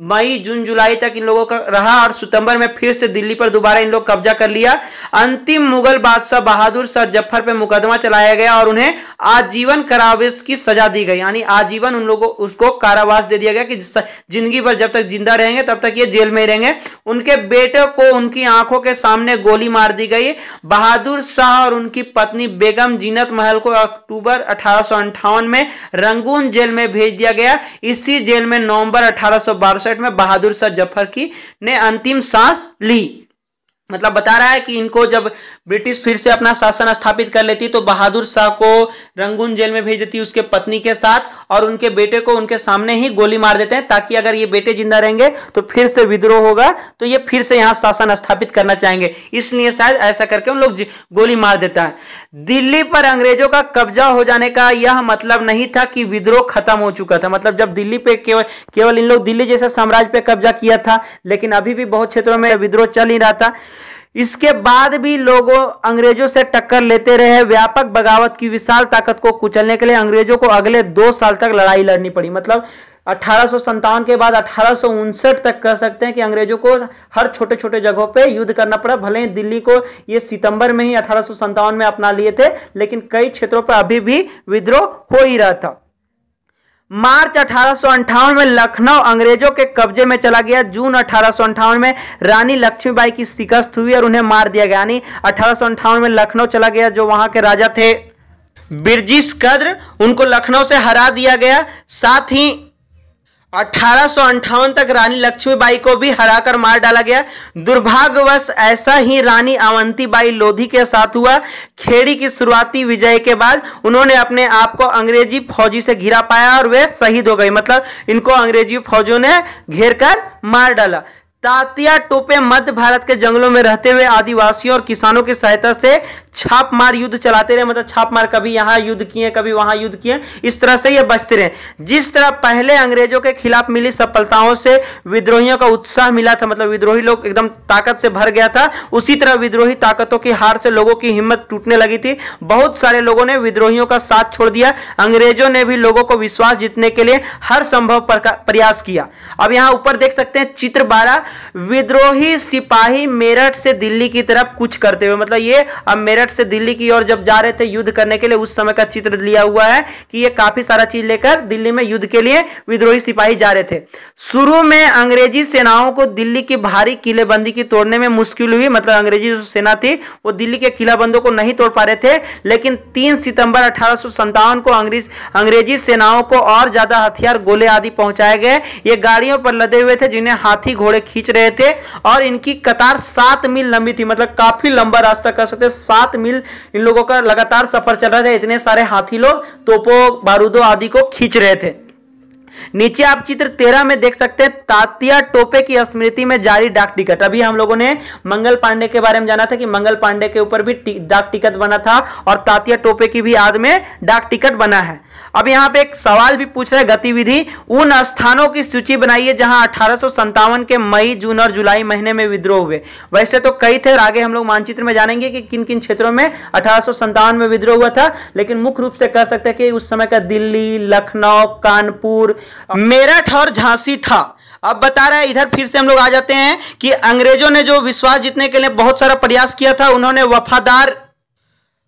मई, जून, जुलाई तक इन लोगों का रहा और सितंबर में फिर से दिल्ली पर दोबारा इन लोग कब्जा कर लिया। अंतिम मुगल बादशाह बहादुर शाह जफर पे मुकदमा चलाया गया और उन्हें आजीवन कारावास की सजा दी गई, यानी आजीवन उन लोगों उसको कारावास दे दिया गया कि जिंदगी भर जब तक जिंदा रहेंगे तब तक ये जेल में ही रहेंगे। उनके बेटे को उनकी आंखों के सामने गोली मार दी गई। बहादुर शाह और उनकी पत्नी बेगम जीनत महल को अक्टूबर 1858 में रंगून जेल में भेज दिया गया। इसी जेल में नवंबर 1862 में बहादुर शाह जफर की ने अंतिम सांस ली। मतलब बता रहा है कि इनको जब ब्रिटिश फिर से अपना शासन स्थापित कर लेती तो बहादुर शाह को रंगून जेल में भेज देती उसके पत्नी के साथ, और उनके बेटे को उनके सामने ही गोली मार देते हैं, ताकि अगर ये बेटे जिंदा रहेंगे तो फिर से विद्रोह होगा तो ये फिर से यहाँ शासन स्थापित करना चाहेंगे, इसलिए शायद ऐसा करके उन लोग गोली मार देता है। दिल्ली पर अंग्रेजों का कब्जा हो जाने का यह मतलब नहीं था कि विद्रोह खत्म हो चुका था। मतलब जब दिल्ली पे केवल इन लोग दिल्ली जैसे साम्राज्य पे कब्जा किया था, लेकिन अभी भी बहुत क्षेत्रों में विद्रोह चल ही रहा था। इसके बाद भी लोगों अंग्रेजों से टक्कर लेते रहे। व्यापक बगावत की विशाल ताकत को कुचलने के लिए अंग्रेजों को अगले 2 साल तक लड़ाई लड़नी पड़ी। मतलब 1857 के बाद 1859 तक कह सकते हैं कि अंग्रेजों को हर छोटे छोटे जगहों पे युद्ध करना पड़ा। भले ही दिल्ली को ये सितंबर में ही 1857 में अपना लिए थे, लेकिन कई क्षेत्रों पर अभी भी विद्रोह हो ही रहा था। मार्च 1858 में लखनऊ अंग्रेजों के कब्जे में चला गया। जून 1858 में रानी लक्ष्मीबाई की शिकस्त हुई और उन्हें मार दिया गया, यानी 1858 में लखनऊ चला गया। जो वहां के राजा थे बिरजिश कद्र, उनको लखनऊ से हरा दिया गया। साथ ही 1858 तक रानी लक्ष्मीबाई को भी हराकर मार डाला गया। दुर्भाग्यवश ऐसा ही रानी अवंतीबाई लोधी के साथ हुआ। खेड़ी की शुरुआती विजय के बाद उन्होंने अपने आप को अंग्रेजी फौजी से घिरा पाया और वे शहीद हो गए। मतलब इनको अंग्रेजी फौजों ने घेर कर मार डाला। तात्या टोपे मध्य भारत के जंगलों में रहते हुए आदिवासियों और किसानों की सहायता से छाप मार युद्ध चलाते रहे। मतलब छाप मार, कभी यहां युद्ध किए, कभी वहां युद्ध किए, इस तरह से ये बचते रहे। जिस तरह पहले अंग्रेजों के खिलाफ मिली सफलताओं से विद्रोहियों का उत्साह मिला था, मतलब विद्रोही लोग एकदम ताकत से भर गया था, उसी तरह विद्रोही ताकतों की हार से लोगों की हिम्मत टूटने लगी थी। बहुत सारे लोगों ने विद्रोहियों का साथ छोड़ दिया। अंग्रेजों ने भी लोगों को विश्वास जीतने के लिए हर संभव प्रयास किया। अब यहां ऊपर देख सकते हैं चित्र 12, विद्रोही सिपाही मेरठ से दिल्ली की तरफ कूच करते हुए। मतलब ये अब मेरठ से दिल्ली की ओर जब जा रहे थे युद्ध करने के लिए, उस समय का चित्र लिया हुआ है कि ये काफी सारा चीज लेकर दिल्ली में युद्ध के लिए विद्रोही सिपाही जा रहे थे। शुरू में अंग्रेजी सेनाओं को दिल्ली की भारी किलेबंदी की तोड़ने में मुश्किल हुई। मतलब अंग्रेजी जो सेना थी वो दिल्ली के किलाबंदों को नहीं तोड़ पा रहे थे, लेकिन 3 सितंबर 1857 को अंग्रेजी सेनाओं को और ज्यादा हथियार, गोले आदि पहुंचाए गए। ये गाड़ियों पर लदे हुए थे जिन्हें हाथी घोड़े खींच रहे थे और इनकी कतार 7 मील लंबी थी। मतलब काफी लंबा रास्ता कह सकते हैं, 7 मील इन लोगों का लगातार सफर चल रहा था। इतने सारे हाथी लोग तोपों, बारूदों आदि को खींच रहे थे। नीचे आप चित्र 13 में देख सकते हैं तात्या टोपे की स्मृति में जारी डाक टिकट। अभी हम लोगों ने मंगल पांडे के बारे में जाना था कि मंगल पांडे के ऊपर भी डाक टिकट बना था और तात्या टोपे की भी याद में डाक टिकट बना है। अब यहां पे एक सवाल भी पूछ रहे हैं, गतिविधि उन स्थानों की सूची बनाइए जहां 1857 के मई, जून और जुलाई महीने में विद्रोह हुए। वैसे तो कई थे और आगे हम लोग मानचित्र में जानेंगे कि किन किन क्षेत्रों में 1857 में विद्रोह हुआ था, लेकिन मुख्य रूप से कह सकते हैं कि उस समय का दिल्ली, लखनऊ, कानपुर, मेरठ और झांसी था। अब बता रहा है, इधर फिर से हम लोग आ जाते हैं कि अंग्रेजों ने जो विश्वास जीतने के लिए बहुत सारा प्रयास किया था, उन्होंने वफादार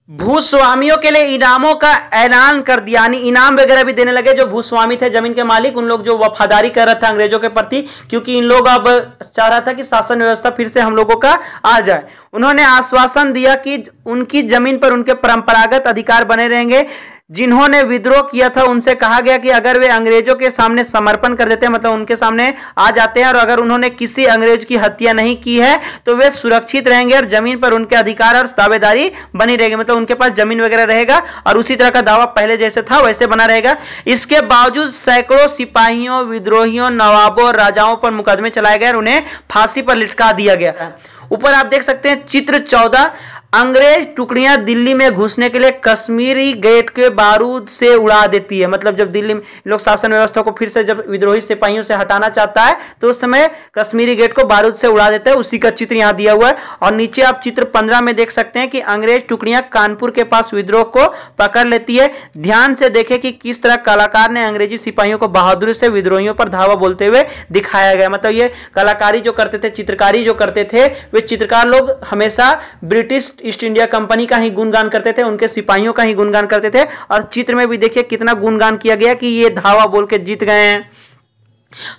भूस्वामियों के लिए इनामों का ऐलान कर दिया, यानी इनाम वगैरह भी देने लगे। जो भूस्वामी थे, जमीन के मालिक, उन लोग जो वफादारी कर रहा था अंग्रेजों के प्रति, क्योंकि इन लोग अब चाह रहा था कि शासन व्यवस्था फिर से हम लोगों का आ जाए। उन्होंने आश्वासन दिया कि उनकी जमीन पर उनके परंपरागत अधिकार बने रहेंगे। जिन्होंने विद्रोह किया था उनसे कहा गया कि अगर वे अंग्रेजों के सामने समर्पण कर देते हैं, मतलब उनके सामने आ जाते हैं, और अगर उन्होंने किसी अंग्रेज की हत्या नहीं की है तो वे सुरक्षित रहेंगे और जमीन पर उनके अधिकार और दावेदारी बनी रहेगी, मतलब उनके पास जमीन वगैरह रहेगा और उसी तरह का दावा पहले जैसे था वैसे बना रहेगा। इसके बावजूद सैकड़ों सिपाहियों, विद्रोहियों, नवाबों और राजाओं पर मुकदमे चलाए गए और उन्हें फांसी पर लटका दिया गया। ऊपर आप देख सकते हैं चित्र 14, अंग्रेज टुकड़ियां दिल्ली में घुसने के लिए कश्मीरी गेट के बारूद से उड़ा देती है। मतलब जब दिल्ली में लोग शासन व्यवस्था को फिर से जब विद्रोही सिपाहियों से हटाना चाहता है तो उस समय कश्मीरी गेट को बारूद से उड़ा देते हैं। उसी का चित्र यहां दिया हुआ है। और नीचे आप चित्र 15 में देख सकते हैं कि अंग्रेज टुकड़ियां कानपुर के पास विद्रोह को पकड़ लेती है। ध्यान से देखें कि किस तरह कलाकार ने अंग्रेजी सिपाहियों को बहादुरी से विद्रोहियों पर धावा बोलते हुए दिखाया गया। मतलब ये कलाकारी जो करते थे, चित्रकारी जो करते थे, वे चित्रकार लोग हमेशा ब्रिटिश ईस्ट इंडिया कंपनी का ही गुणगान करते थे, उनके सिपाहियों का ही गुणगान करते थे। और चित्र में भी देखिए कितना गुणगान किया गया कि ये धावा बोल के जीत गए हैं।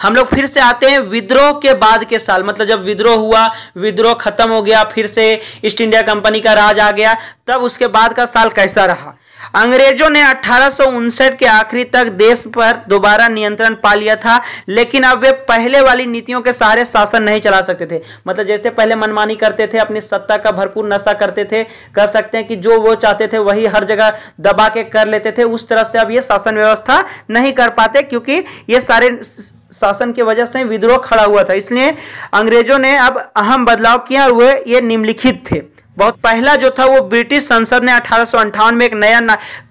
हम लोग फिर से आते हैं विद्रोह के बाद के साल, मतलब जब विद्रोह हुआ, विद्रोह खत्म हो गया, फिर से ईस्ट इंडिया कंपनी का राज आ गया, तब उसके बाद का साल कैसा रहा। अंग्रेजों ने 1859 के आखिरी तक देश पर दोबारा नियंत्रण पा लिया था, लेकिन अब वे पहले वाली नीतियों के सहारे शासन नहीं चला सकते थे। मतलब जैसे पहले मनमानी करते थे, अपनी सत्ता का भरपूर नशा करते थे, कर सकते हैं कि जो वो चाहते थे वही हर जगह दबा के कर लेते थे, उस तरह से अब ये शासन व्यवस्था नहीं कर पाते, क्योंकि ये सारे शासन की वजह से विद्रोह खड़ा हुआ था। इसलिए अंग्रेजों ने अब अहम बदलाव किया और वे ये निम्नलिखित थे। बहुत पहला जो था वो ब्रिटिश संसद ने 1858 में एक नया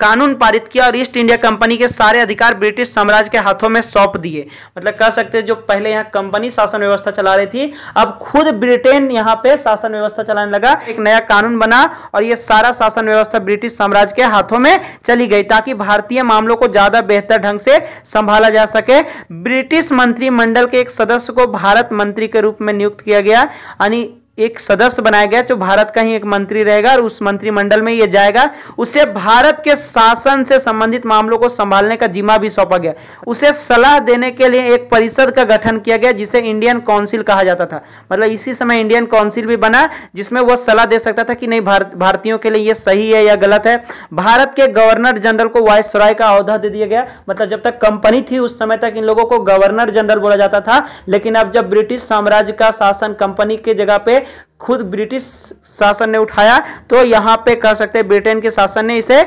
कानून पारित किया और ईस्ट इंडिया कंपनी के सारे अधिकार ब्रिटिश साम्राज्य के हाथों में सौंप दिए। मतलब कह सकते हैं जो पहले यहाँ कंपनी शासन व्यवस्था चला रही थी, अब खुद ब्रिटेन यहाँ पे शासन व्यवस्था चलाने लगा। एक नया कानून बना और ये सारा शासन व्यवस्था ब्रिटिश साम्राज्य के हाथों में चली गई, ताकि भारतीय मामलों को ज्यादा बेहतर ढंग से संभाला जा सके। ब्रिटिश मंत्रिमंडल के एक सदस्य को भारत मंत्री के रूप में नियुक्त किया गया, यानी एक सदस्य बनाया गया जो भारत का ही एक मंत्री रहेगा और उस मंत्रिमंडल में ये जाएगा। उसे भारत के शासन से संबंधित मामलों को संभालने का जिम्मा भी सौंपा गया। उसे सलाह देने के लिए एक परिषद का गठन किया गया जिसे इंडियन काउंसिल कहा जाता था। मतलब इसी समय इंडियन काउंसिल भी बना जिसमें वो सलाह दे सकता था कि नहीं भारतीयों के लिए ये सही है या गलत है। भारत के गवर्नर जनरल को वायसराय का ओहदा दे दिया गया। मतलब जब तक कंपनी थी उस समय तक इन लोगों को गवर्नर जनरल बोला जाता था, लेकिन अब जब ब्रिटिश साम्राज्य का शासन कंपनी के जगह पे खुद ब्रिटिश शासन ने उठाया तो यहां पे कह सकते हैं ब्रिटेन के शासन ने इसे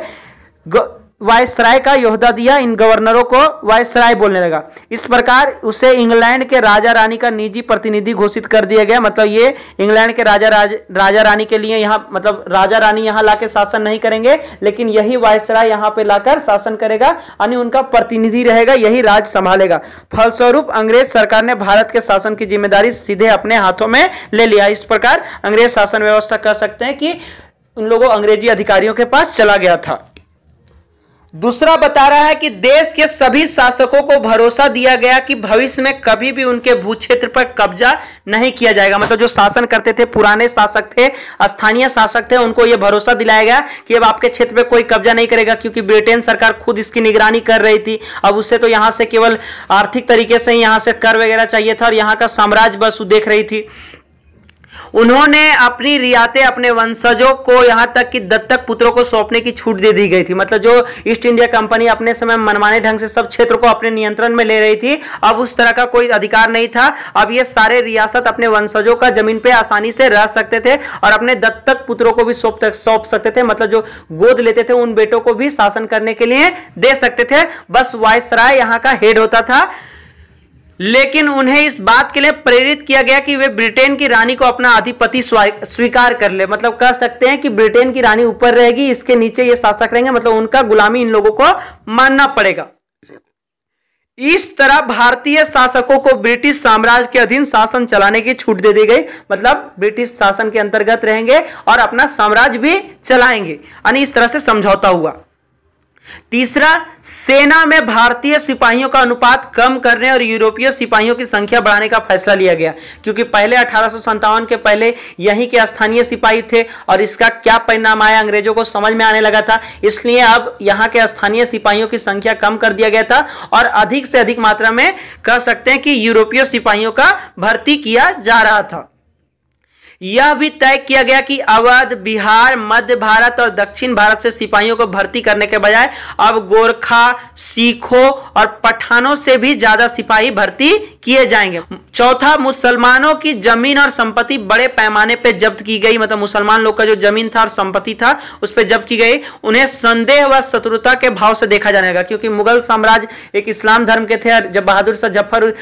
वायसराय का ओहदा दिया। इन गवर्नरों को वायसराय बोलने लगा। इस प्रकार उसे इंग्लैंड के राजा रानी का निजी प्रतिनिधि घोषित कर दिया गया। मतलब ये इंग्लैंड के राजा रानी के लिए यहाँ, मतलब राजा रानी यहाँ लाके शासन नहीं करेंगे, लेकिन यही वायसराय यहाँ पे लाकर शासन करेगा, यानी उनका प्रतिनिधि रहेगा, यही राज संभालेगा। फलस्वरूप अंग्रेज सरकार ने भारत के शासन की जिम्मेदारी सीधे अपने हाथों में ले लिया। इस प्रकार अंग्रेज शासन व्यवस्था कह सकते हैं कि उन लोगों अंग्रेजी अधिकारियों के पास चला गया था। दूसरा बता रहा है कि देश के सभी शासकों को भरोसा दिया गया कि भविष्य में कभी भी उनके भूक्षेत्र पर कब्जा नहीं किया जाएगा। मतलब जो शासन करते थे, पुराने शासक थे, स्थानीय शासक थे, उनको यह भरोसा दिलाया गया कि अब आपके क्षेत्र पे कोई कब्जा नहीं करेगा, क्योंकि ब्रिटेन सरकार खुद इसकी निगरानी कर रही थी। अब उससे तो यहां से केवल आर्थिक तरीके से यहां से कर वगैरह चाहिए था और यहां का साम्राज्य बस वो देख रही थी। उन्होंने अपनी रियातें अपने वंशजों को, यहां तक कि दत्तक पुत्रों को सौंपने की छूट दे दी गई थी। मतलब जो ईस्ट इंडिया कंपनी अपने समय मनमाने ढंग से सब क्षेत्र को अपने नियंत्रण में ले रही थी, अब उस तरह का कोई अधिकार नहीं था। अब ये सारे रियासत अपने वंशजों का जमीन पे आसानी से रह सकते थे और अपने दत्तक पुत्रों को भी सौंप सकते थे। मतलब जो गोद लेते थे उन बेटों को भी शासन करने के लिए दे सकते थे। बस वायसराय यहाँ का हेड होता था, लेकिन उन्हें इस बात के लिए प्रेरित किया गया कि वे ब्रिटेन की रानी को अपना अधिपति स्वीकार कर ले। मतलब कह सकते हैं कि ब्रिटेन की रानी ऊपर रहेगी, इसके नीचे ये शासक रहेंगे, मतलब उनका गुलामी इन लोगों को मानना पड़ेगा। इस तरह भारतीय शासकों को ब्रिटिश साम्राज्य के अधीन शासन चलाने की छूट दे दी गई। मतलब ब्रिटिश शासन के अंतर्गत रहेंगे और अपना साम्राज्य भी चलाएंगे, यानी इस तरह से समझौता हुआ। तीसरा, सेना में भारतीय सिपाहियों का अनुपात कम करने और यूरोपीय सिपाहियों की संख्या बढ़ाने का फैसला लिया गया, क्योंकि पहले 1857 के पहले यहीं के स्थानीय सिपाही थे और इसका क्या परिणाम आया अंग्रेजों को समझ में आने लगा था। इसलिए अब यहां के स्थानीय सिपाहियों की संख्या कम कर दिया गया था और अधिक से अधिक मात्रा में कह सकते हैं कि यूरोपीय सिपाहियों का भर्ती किया जा रहा था। यह भी तय किया गया कि अवध, बिहार, मध्य भारत और दक्षिण भारत से सिपाहियों को भर्ती करने के बजाय अब गोरखा, सिखों और पठानों से भी ज्यादा सिपाही भर्ती किए जाएंगे। चौथा, मुसलमानों की जमीन और संपत्ति बड़े पैमाने पर जब्त की गई, मतलब मुसलमान लोग का जो जमीन था और संपत्ति था उस पर जब्त की गई। उन्हें संदेह व शत्रुता के भाव से देखा जाने लगा, क्योंकि मुगल साम्राज्य एक इस्लाम धर्म के थे और जब बहादुर शाह जफर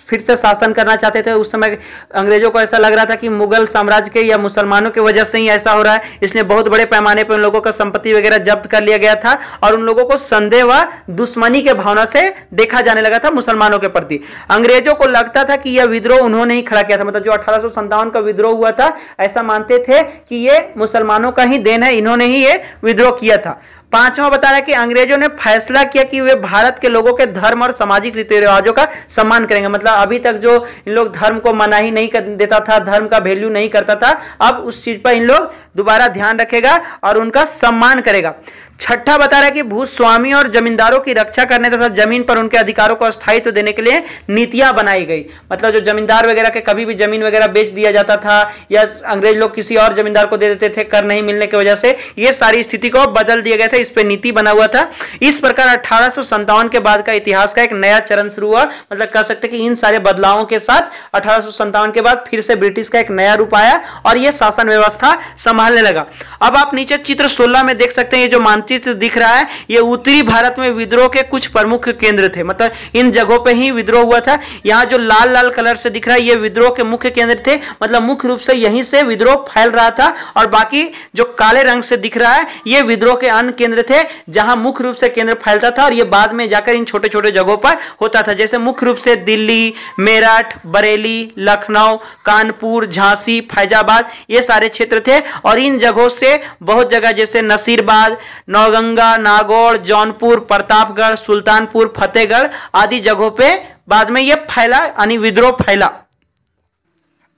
फिर से शासन करना चाहते थे उस समय अंग्रेजों को ऐसा लग रहा था कि मुगल साम्राज्य के या मुसलमानों की वजह से ही ऐसा हो रहा है, इसलिए बहुत बड़े पैमाने पर उन लोगों का संपत्ति वगैरह जब्त कर लिया गया था और उन लोगों को संदेह व दुश्मनी के भावना से देखा जाने लगा था मुसलमानों के प्रति। अंग्रेजों को लगता था कि यह विद्रोह उन्होंने ही खड़ा किया था, मतलब जो 1857 का विद्रोह हुआ था ऐसा मानते थे कि ये मुसलमानों का ही देन है, इन्होंने ही ये विद्रोह किया था। पांचवा बता रहा है कि अंग्रेजों ने फैसला किया कि वे भारत के लोगों के धर्म और सामाजिक रीति रिवाजों का सम्मान करेंगे, मतलब अभी तक जो इन लोग धर्म को मना ही नहीं देता था, धर्म का वैल्यू नहीं करता था, अब उस चीज पर इन लोग दोबारा ध्यान रखेगा और उनका सम्मान करेगा। छठा बता रहा है कि भूस्वामी और जमींदारों की रक्षा करने तथा जमीन पर उनके अधिकारों को स्थायित्व देने के लिए नीतियां बनाई गई, मतलब जो जमींदार वगैरह के कभी भी जमीन वगैरह बेच दिया जाता था या अंग्रेज लोग किसी और जमींदार को दे देते थे कर नहीं मिलने की वजह से, ये सारी स्थिति को बदल दिया गया था, इस पर नीति बना हुआ था। इस प्रकार 1857 के बाद का इतिहास का एक नया चरण शुरू हुआ, मतलब कह सकते कि इन सारे बदलावों के साथ 1857 के बाद फिर से ब्रिटिश का एक नया रूप आया और यह शासन व्यवस्था संभालने लगा। अब आप नीचे चित्र 16 में देख सकते हैं, ये जो चित्र दिख रहा है ये उत्तरी भारत में विद्रोह के कुछ प्रमुख केंद्र थे, मतलब इन जगहों पे ही विद्रोह हुआ था। यहाँ जो लाल लाल कलर से दिख रहा है ये विद्रोह के मुख्य केंद्र थे, मतलब मुख्य रूप से यहीं से विद्रोह फैल रहा था, और बाकी जो काले रंग से दिख रहा है ये विद्रोह के अन्य केंद्र थे जहां मुख्य रूप से केंद्र फैलता था और ये बाद में जाकर इन छोटे छोटे जगहों पर होता था, जैसे मुख्य रूप से दिल्ली, मेरठ, बरेली, लखनऊ, कानपुर, झांसी, फैजाबाद, ये सारे क्षेत्र थे। और इन जगहों से बहुत जगह जैसे नसीरबाद, नौगंगा, नागौर, जौनपुर, प्रतापगढ़, सुल्तानपुर, फतेहगढ़ आदि जगहों पे बाद में ये फैला, यानी विद्रोह फैला।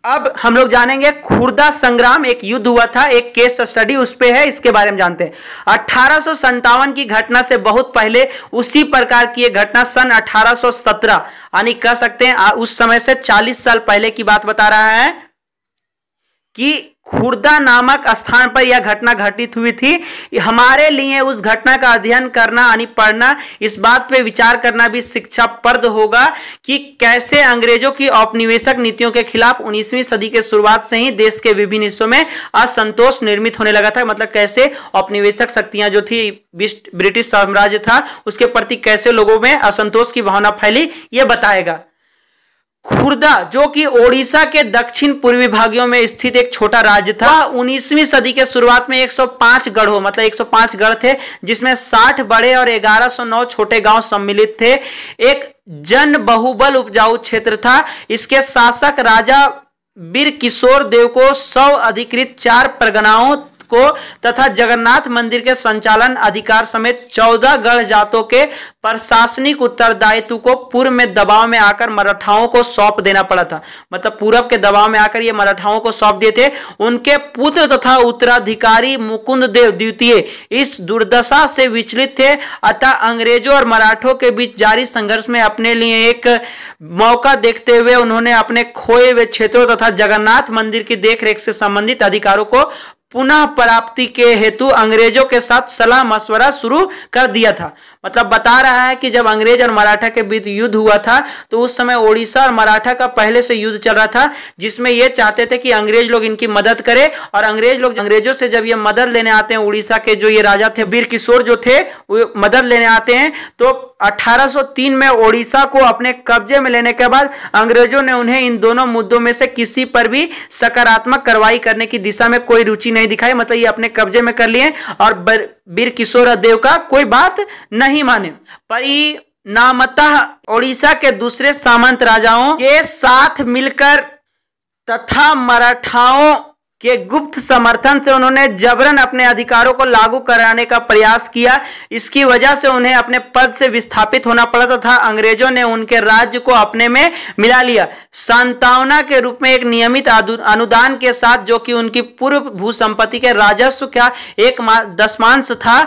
अब हम लोग जानेंगे खुर्दा संग्राम, एक युद्ध हुआ था, एक केस स्टडी उस पे है, इसके बारे में जानते हैं। 1857 की घटना से बहुत पहले उसी प्रकार की एक घटना सन 1817, यानी कह सकते हैं उस समय से 40 साल पहले की बात बता रहा है कि खुर्दा नामक स्थान पर यह घटना घटित हुई थी। हमारे लिए उस घटना का अध्ययन करना यानी पढ़ना, इस बात पे विचार करना भी शिक्षाप्रद होगा कि कैसे अंग्रेजों की औपनिवेशिक नीतियों के खिलाफ 19वीं सदी के शुरुआत से ही देश के विभिन्न हिस्सों में असंतोष निर्मित होने लगा था, मतलब कैसे औपनिवेशिक शक्तियां जो थी, ब्रिटिश साम्राज्य था, उसके प्रति कैसे लोगों में असंतोष की भावना फैली, यह बताएगा। खुर्दा जो कि ओडिशा के दक्षिण पूर्वी भागों में स्थित एक छोटा राज्य था, 19वीं सदी के शुरुआत में 105 गढ़ों, मतलब 105 गढ़ थे जिसमें 60 बड़े और 1109 छोटे गांव सम्मिलित थे। एक जन बहुबल उपजाऊ क्षेत्र था। इसके शासक राजा वीर किशोर देव को 100 अधिकृत 4 परगनाओं को तथा जगन्नाथ मंदिर के संचालन अधिकार समेत 14 गढ़ जातों के प्रशासनिक उत्तरदायित्व को पूर्व में दबाव में आकर मराठाओं को सौंप देना पड़ा था, मतलब पूरब के दबाव में आकर ये मराठाओं को सौंप दिए थे। उनके पुत्र तथा उत्तराधिकारी मुकुंद देव द्वितीय इस दुर्दशा से विचलित थे, अतः अंग्रेजों और मराठों के बीच जारी संघर्ष में अपने लिए एक मौका देखते हुए उन्होंने अपने खोए हुए क्षेत्रों तथा जगन्नाथ मंदिर की देखरेख से संबंधित अधिकारों को पुनः प्राप्ति के हेतु अंग्रेजों के साथ सलाह मशवरा शुरू कर दिया था। मतलब बता रहा है कि जब अंग्रेज और मराठा के बीच युद्ध हुआ था तो उस समय ओडिशा और मराठा का पहले से युद्ध चल रहा था, जिसमें ये चाहते थे कि अंग्रेज लोग इनकी मदद करें, और अंग्रेज लोग अंग्रेजों से जब ये मदद लेने आते हैं, उड़ीसा के जो ये राजा थे वीर किशोर जो थे वो मदद लेने आते हैं, तो 1803 में ओडिशा को अपने कब्जे में लेने के बाद अंग्रेजों ने उन्हें इन दोनों मुद्दों में से किसी पर भी सकारात्मक कार्रवाई करने की दिशा में कोई रुचि नहीं दिखाई, मतलब ये अपने कब्जे में कर लिए और वीर किशोर देव का कोई बात नहीं माने। परिणामतः ओडिशा के दूसरे सामंत राजाओं के साथ मिलकर तथा मराठाओं के गुप्त समर्थन से उन्होंने जबरन अपने अधिकारों को लागू कराने का प्रयास किया। इसकी वजह से उन्हें अपने पद से विस्थापित होना पड़ा तथा अंग्रेजों ने उनके राज्य को अपने में मिला लिया, सांत्वना के रूप में एक नियमित अनुदान के साथ, जो कि उनकी पूर्व भूसंपत्ति के राजस्व का एक दशमांश था।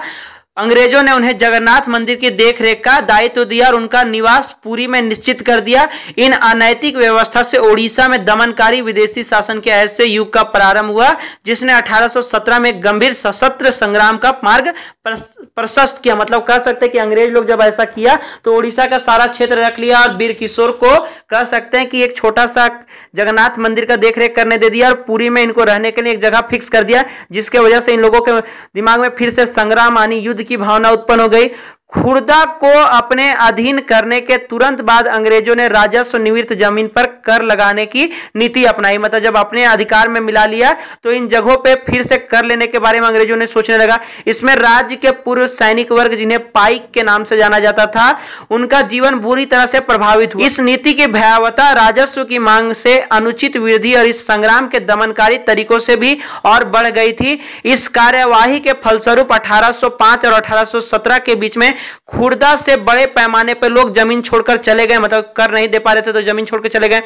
अंग्रेजों ने उन्हें जगन्नाथ मंदिर की देखरेख का दायित्व दिया और उनका निवास पुरी में निश्चित कर दिया। इन अनैतिक व्यवस्था से ओडिशा में दमनकारी विदेशी शासन के ऐसे युग का प्रारंभ हुआ जिसने 1817 में गंभीर सशस्त्र संग्राम का मार्ग प्रशस्त किया। मतलब कह सकते हैं कि अंग्रेज लोग जब ऐसा किया तो ओडिशा का सारा क्षेत्र रख लिया और वीर किशोर को कह सकते हैं कि एक छोटा सा जगन्नाथ मंदिर का देखरेख करने दे दिया और पुरी में इनको रहने के लिए एक जगह फिक्स कर दिया, जिसके वजह से इन लोगों के दिमाग में फिर से संग्राम आनी, युद्ध की भावना उत्पन्न हो गई। खुर्दा को अपने अधीन करने के तुरंत बाद अंग्रेजों ने राजस्व निवृत्त जमीन पर कर लगाने की नीति अपनाई। मतलब जब अपने अधिकार में मिला लिया तो इन जगहों पे फिर से कर लेने के बारे में अंग्रेजों ने सोचने लगा। इसमें राज्य के पूर्व सैनिक वर्ग, जिन्हें पाइक के नाम से जाना जाता था, उनका जीवन बुरी तरह से प्रभावित हुआ। इस नीति की भयावहता राजस्व की मांग से अनुचित वृद्धि और इस संग्राम के दमनकारी तरीकों से भी और बढ़ गई थी। इस कार्यवाही के फलस्वरूप 1805 और 1817 के बीच में खुर्दा से बड़े पैमाने पर लोग जमीन छोड़कर चले गए। मतलब कर नहीं दे पा रहे थे तो जमीन छोड़कर चले गए।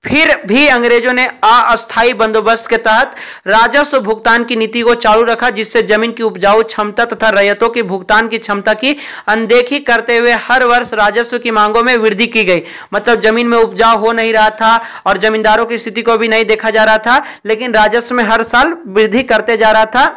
फिर भी अंग्रेजों ने अस्थायी बंदोबस्त के तहत राजस्व भुगतान की नीति को चालू रखा, जिससे जमीन की उपजाऊ क्षमता तथा रैयतों की भुगतान की क्षमता की अनदेखी करते हुए हर वर्ष राजस्व की मांगों में वृद्धि की गई। मतलब जमीन में उपजाऊ हो नहीं रहा था और जमींदारों की स्थिति को भी नहीं देखा जा रहा था, लेकिन राजस्व में हर साल वृद्धि करते जा रहा था।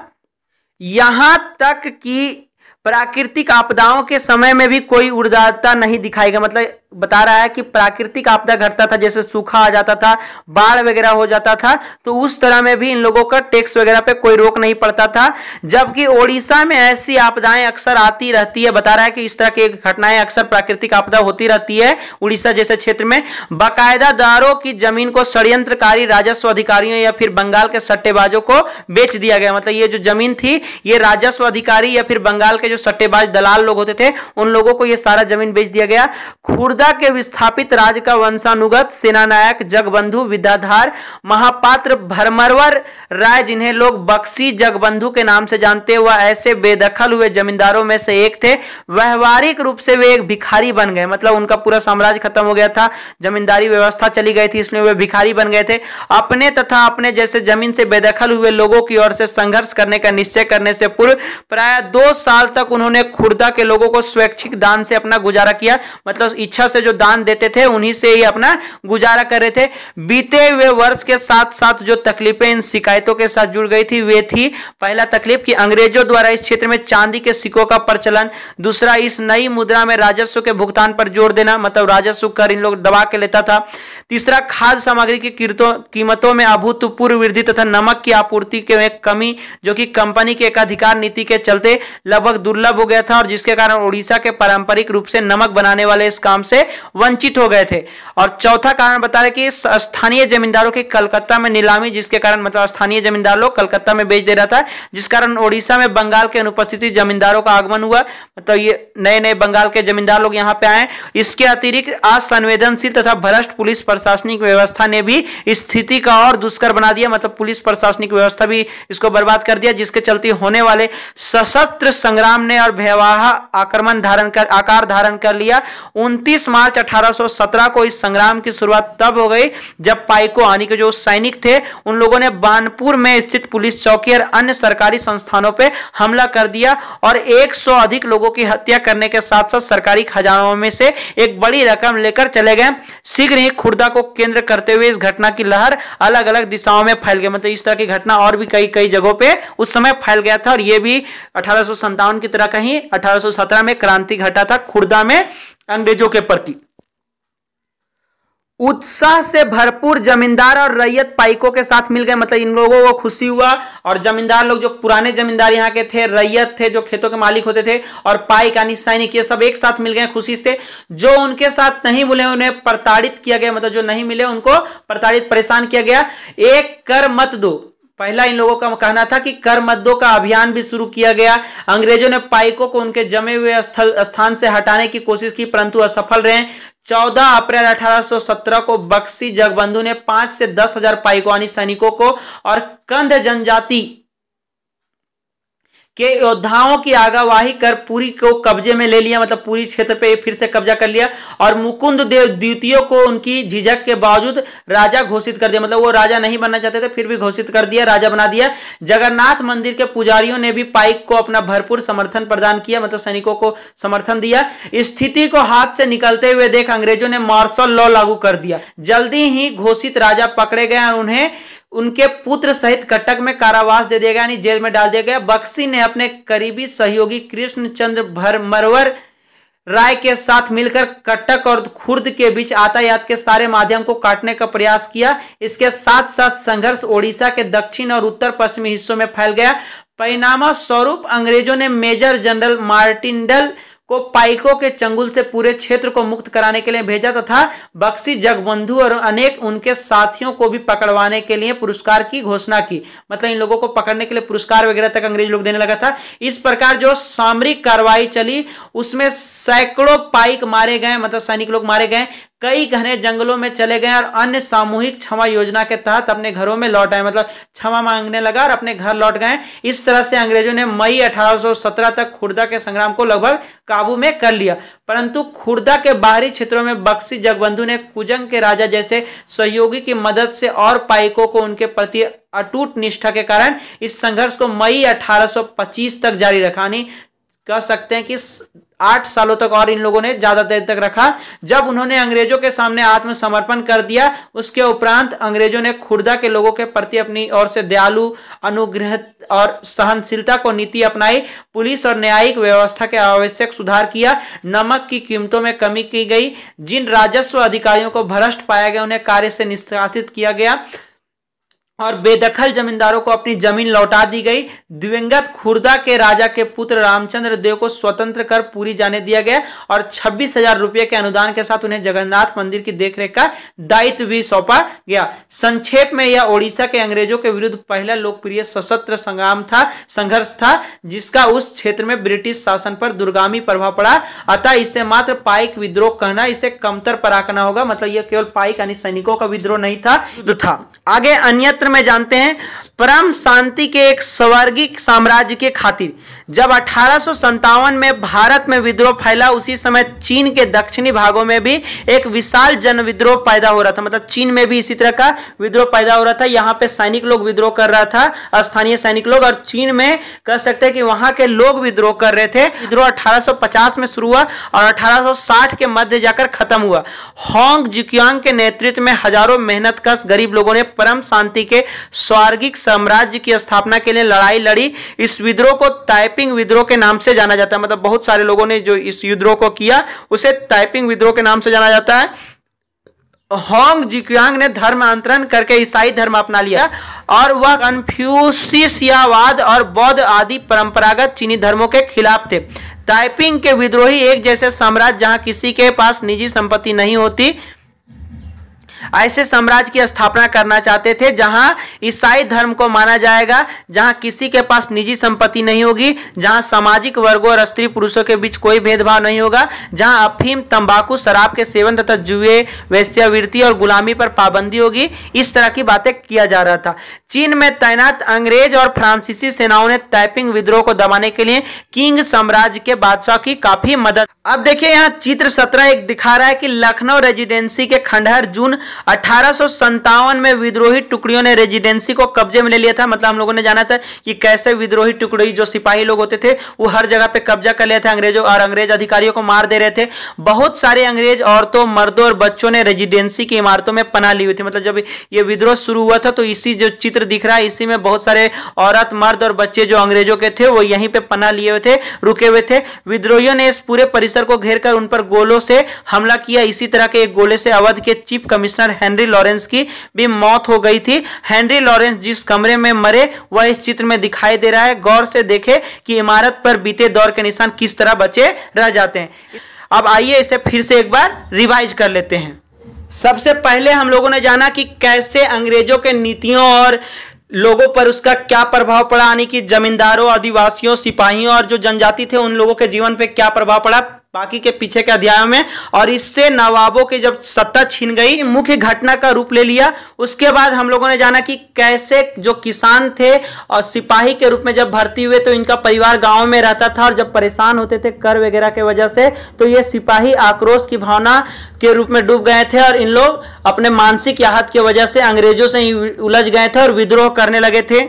यहां तक कि प्राकृतिक आपदाओं के समय में भी कोई उदारता नहीं दिखाई गई। मतलब बता रहा है कि प्राकृतिक आपदा घटता था, जैसे सूखा आ जाता था, बाढ़ वगैरह हो जाता था, तो उस तरह में भी इन लोगों का टैक्स वगैरह पे कोई रोक नहीं पड़ता था। जबकि ओडिशा में ऐसी आपदाएं अक्सर आती रहती है। बता रहा है कि इस तरह की घटनाएं अक्सर प्राकृतिक आपदा होती रहती है उड़ीसा जैसे क्षेत्र में। बाकायदा दारों की जमीन को षड्यंत्रकारी राजस्व अधिकारियों या फिर बंगाल के सट्टेबाजों को बेच दिया गया। मतलब ये जो जमीन थी ये राजस्व अधिकारी या फिर बंगाल के जो सट्टेबाज दलाल लोग होते थे उन लोगों को ये सारा जमीन बेच दिया गया। खुर्दा के विस्थापित राज्य का वंशानुगत सेनानायक जगबंधु विद्याधर महापात्र भरमरवर राय, जिन्हें लोग बक्सी जगबंधु के नाम से जानते, वह ऐसे बेदखल हुए जमींदारों में से एक थे। व्यवहारिक रूप से वे एक भिखारी बन गए। मतलब उनका पूरा साम्राज्य खत्म हो गया था, जमींदारी व्यवस्था चली गई थी, इसलिए वे भिखारी बन गए थे। अपने तथा अपने जैसे जमीन से बेदखल हुए लोगों की ओर से संघर्ष करने का निश्चय करने से पूर्व प्राय 2 साल तक उन्होंने खुर्दा के लोगों को स्वैच्छिक दान से अपना गुजारा किया। मतलब इच्छा से जो दान देते थे उन्हीं से ही अपना गुजारा कर रहे थे। बीते हुए वर्ष के साथ साथ जो तकलीफें इन शिकायतों के साथ जुड़ गई थी वे थी, पहला तकलीफ कि अंग्रेजों द्वारा इस क्षेत्र में चांदी के सिक्कों का प्रचलन, दूसरा इस नई मुद्रा में राजस्व के भुगतान पर जोर देना, मतलब राजस्व कर इन लोग दबा के लेता था, तीसरा खाद्य सामग्री की कीमतों में अभूतपूर्व वृद्धि तथा नमक की आपूर्ति के कमी, जो कि कंपनी के एकाधिकार नीति के चलते लगभग दुर्लभ हो गया था और जिसके कारण ओडिशा के पारंपरिक रूप से नमक बनाने वाले इस काम से वंचित हो गए थे। और चौथा कारण बता रहे कि स्थानीय जमींदारों की कलकत्ता में नीलामी, जिसके कारण मतलब स्थानीय जमींदार लोग कलकत्ता में बेच दे रहा था, जिस कारण ओडिशा में बंगाल के अनुपस्थिति जमींदारों का आगमन हुआ। मतलब ये नए नए बंगाल के जमींदार लोग यहाँ पे आए। इसके अतिरिक्त असंवेदनशील तथा भ्रष्ट पुलिस प्रशासनिक व्यवस्था ने भी स्थिति का और दुष्कर बना दिया। मतलब पुलिस प्रशासनिक व्यवस्था भी इसको बर्बाद कर दिया, जिसके चलते होने वाले सशस्त्र संग्राम ने और भयावह आक्रमण आकार धारण कर लिया। 29 मार्च 1817 को इस संग्राम की शुरुआत तब हो गई जब पाइको आनी के जो सैनिक थे उन लोगों ने बानपुर में स्थित पुलिस चौकी और अन्य सरकारी संस्थानों पर हमला कर दिया और 100 अधिक लोगों की हत्या करने के साथ साथ सरकारी खजानों में से एक बड़ी रकम लेकर चले गए। शीघ्र ही खुर्दा को केंद्र करते हुए इस घटना की लहर अलग अलग दिशाओं में फैल गई। मतलब इस तरह की घटना और भी कई जगहों पे उस समय फैल गया था और यह भी 1857 की तरह कहीं 1817 में क्रांति घटा था खुर्दा में अंग्रेजों के प्रति। उत्साह से भरपूर जमींदार और रैयत पाइकों के साथ मिल गए। मतलब इन लोगों को खुशी हुआ और जमींदार लोग जो पुराने जमींदार यहाँ के थे, रैयत थे जो खेतों के मालिक होते थे, और पाइक यानी सैनिक, ये सब एक साथ मिल गए खुशी से। जो उनके साथ नहीं मिले उन्हें प्रताड़ित किया गया। मतलब जो नहीं मिले उनको प्रताड़ित परेशान किया गया। एक कर मत दो, पहला इन लोगों का कहना था कि कर मत दो का अभियान भी शुरू किया गया। अंग्रेजों ने पाइकों को उनके जमे हुए स्थान से हटाने की कोशिश की परंतु असफल रहे। 14 अप्रैल 1817 को बक्सी जगबंधु ने 5 से 10,000 पाइकवानी सैनिकों को और कंध जनजाति के योद्धाओं की आगावाही कर पुरी को कब्जे में ले लिया, मतलब पूरी क्षेत्र पे फिर से कब्जा कर लिया और मुकुंद देव द्वितीय को उनकी झिझक के बावजूद राजा घोषित कर दिया। मतलब वो राजा नहीं बनना चाहते थे, फिर भी घोषित कर दिया, राजा बना दिया। जगन्नाथ मंदिर के पुजारियों ने भी पाइक को अपना भरपूर समर्थन प्रदान किया, मतलब सैनिकों को समर्थन दिया। स्थिति को हाथ से निकलते हुए देख अंग्रेजों ने मार्शल लॉ लागू कर दिया। जल्दी ही घोषित राजा पकड़े गए और उन्हें उनके पुत्र सहित कटक में कारावास दे दिया गया, यानी जेल में डाल दिया गया। बख्शी ने अपने करीबी सहयोगी कृष्णचंद्र भरमरवर राय के साथ मिलकर कटक और खुर्द के बीच यातायात के सारे माध्यम को काटने का प्रयास किया। इसके साथ साथ संघर्ष ओडिशा के दक्षिण और उत्तर पश्चिमी हिस्सों में फैल गया। परिणाम स्वरूप अंग्रेजों ने मेजर जनरल मार्टिनडल को पाइकों के चंगुल से पूरे क्षेत्र को मुक्त कराने के लिए भेजा तथा बख्शी, जगबंधु और अनेक उनके साथियों को भी पकड़वाने के लिए पुरस्कार की घोषणा की। मतलब इन लोगों को पकड़ने के लिए पुरस्कार वगैरह तक अंग्रेज लोग देने लगा था। इस प्रकार जो सामरिक कार्रवाई चली उसमें सैकड़ों पाइक मारे गए, मतलब सैनिक लोग मारे गए। कई घने जंगलों में चले गए और अन्य सामूहिक क्षमा योजना के तहत अपने घरों में लौट आए, मतलब क्षमा मांगने लगा और अपने घर लौट गए। इस तरह से अंग्रेजों ने मई 1817 तक खुर्दा के संग्राम को लगभग काबू में कर लिया। परंतु खुर्दा के बाहरी क्षेत्रों में बख्शी, जगबंधु ने कुजंग के राजा जैसे सहयोगी की मदद से और पाइकों को उनके प्रति अटूट निष्ठा के कारण इस संघर्ष को मई 1825 तक जारी रखा। कह सकते हैं कि 8 सालों तक और इन लोगों ने ज्यादा देर तक रखा। जब उन्होंने अंग्रेजों के सामने आत्मसमर्पण कर दिया उसके उपरांत अंग्रेजों ने खुर्दा के लोगों के प्रति अपनी ओर से दयालु, अनुग्रह और सहनशीलता को नीति अपनाई। पुलिस और न्यायिक व्यवस्था के आवश्यक सुधार किया। नमक की कीमतों में कमी की गई। जिन राजस्व अधिकारियों को भ्रष्ट पाया गया उन्हें कार्य से निष्कासित किया गया और बेदखल जमींदारों को अपनी जमीन लौटा दी गई। दिवंगत खुर्दा के राजा के पुत्र रामचंद्र देव को स्वतंत्र कर पूरी जाने दिया गया और 26,000 रुपये के अनुदान के साथ उन्हें जगन्नाथ मंदिर की देखरेख का दायित्व भी सौंपा गया। संक्षेप में यह ओडिशा के अंग्रेजों के विरुद्ध पहला लोकप्रिय सशस्त्र संघर्ष था जिसका उस क्षेत्र में ब्रिटिश शासन पर दूरगामी प्रभाव पड़ा। अतः इसे मात्र पाइक विद्रोह कहना इसे कमतर पराकना होगा। मतलब यह केवल पाइक यानी सैनिकों का विद्रोह नहीं था। आगे अन्यत्र में जानते हैं परम शांति के एक स्वर्गीय साम्राज्य के खातिर जब 1857 में भारत में विद्रोह फैला उसी समय चीन के दक्षिणी भागों में भी एक विशाल जन विद्रोह पैदा हो रहा था। मतलब चीन में भी इसी तरह का विद्रोह पैदा हो रहा था। यहाँ पे सैनिक लोग विद्रोह कर रहा था, स्थानीय सैनिक लोग, और चीन में कह सकते हैं कि वहां के लोग विद्रोह कर रहे थे। विद्रोह 1850 में शुरू हुआ और 1860 के मध्य जाकर खत्म हुआ। होंग जिक्यांग के नेतृत्व में हजारों मेहनतकश गरीब लोगों ने परम शांति के स्वर्गीय साम्राज्य की स्थापना के लिए लड़ाई लड़ी। इस विद्रोह को ताइपिंग विद्रोह के नाम से जाना जाता है। मतलब बहुत सारे लोगों ने जो इस विद्रोह को किया उसे ताइपिंग विद्रोह के नाम से जाना जाता है। होंग जिक्यांग ने धर्मांतरण करके ईसाई धर्म अपना लिया और वह कन्फ्यूशियसवाद और बौद्ध आदि परंपरागत चीनी धर्मों के खिलाफ थे। ताइपिंग के विद्रोही एक जैसे साम्राज्य जहां किसी के पास निजी संपत्ति नहीं होती ऐसे साम्राज्य की स्थापना करना चाहते थे जहां ईसाई धर्म को माना जाएगा, जहां किसी के पास निजी संपत्ति नहीं होगी, जहां सामाजिक वर्गों और स्त्री पुरुषों के बीच कोई भेदभाव नहीं होगा, जहां अफीम, तंबाकू, शराब के सेवन तथा जुए, वेश्यावृत्ति और गुलामी पर पाबंदी होगी। इस तरह की बातें किया जा रहा था। चीन में तैनात अंग्रेज और फ्रांसीसी सेनाओं ने ताइपिंग विद्रोह को दबाने के लिए किंग साम्राज्य के बादशाह की काफी मदद। अब देखिए यहाँ चित्र 17 एक दिखा रहा है कि लखनऊ रेजिडेंसी के खंडहर जून 1857 में विद्रोही टुकड़ियों ने रेजिडेंसी को कब्जे में ले लिया था। मतलब हम लोगों ने जाना था कि कैसे विद्रोही टुकड़ी जो सिपाही लोग होते थे वो हर जगह पे कब्जा कर लिए थे अंग्रेजों, और अंग्रेज अधिकारियों को मार दे रहे थे। बहुत सारे अंग्रेज औरतों, मर्दों और बच्चों ने रेजिडेंसी की इमारतों में पनाह ली हुई थी। मतलब जब ये विद्रोह शुरू हुआ था तो इसी जो चित्र दिख रहा है इसी में बहुत सारे औरत, मर्द और बच्चे जो अंग्रेजों के थे वो यहीं पे पनाह लिए हुए थे, रुके हुए थे। विद्रोहियों ने इस पूरे परिसर को घेर कर उन पर गोलों से हमला किया। इसी तरह के एक गोले से अवध के चीफ कमिश्नर हेनरी लॉरेंस की भी मौत हो गई थी। हेनरी लॉरेंस जिस कमरे में मरे वह इस चित्र में दिखाई दे रहा है। गौर से देखें कि इमारत पर बीते दौर के निशान किस तरह बचे रह जाते हैं। अब आइए इसे फिर से एक बार रिवाइज कर लेते हैं। सबसे पहले हम लोगों ने जाना कि कैसे अंग्रेजों के नीतियों और लोगों पर उसका क्या प्रभाव पड़ा, यानी कि जमींदारों, आदिवासियों, सिपाहियों और जो जनजाति थे उन लोगों के जीवन पे क्या प्रभाव पड़ा। बाकी के पीछे के अध्यायों में। और इससे नवाबों की जब सत्ता छीन गई, मुख्य घटना का रूप ले लिया। उसके बाद हम लोगों ने जाना कि कैसे जो किसान थे और सिपाही के रूप में जब भर्ती हुए तो इनका परिवार गांव में रहता था, और जब परेशान होते थे कर वगैरह के वजह से तो ये सिपाही आक्रोश की भावना के रूप में डूब गए थे, और इन लोग अपने मानसिक आहत की वजह से अंग्रेजों से ही उलझ गए थे और विद्रोह करने लगे थे।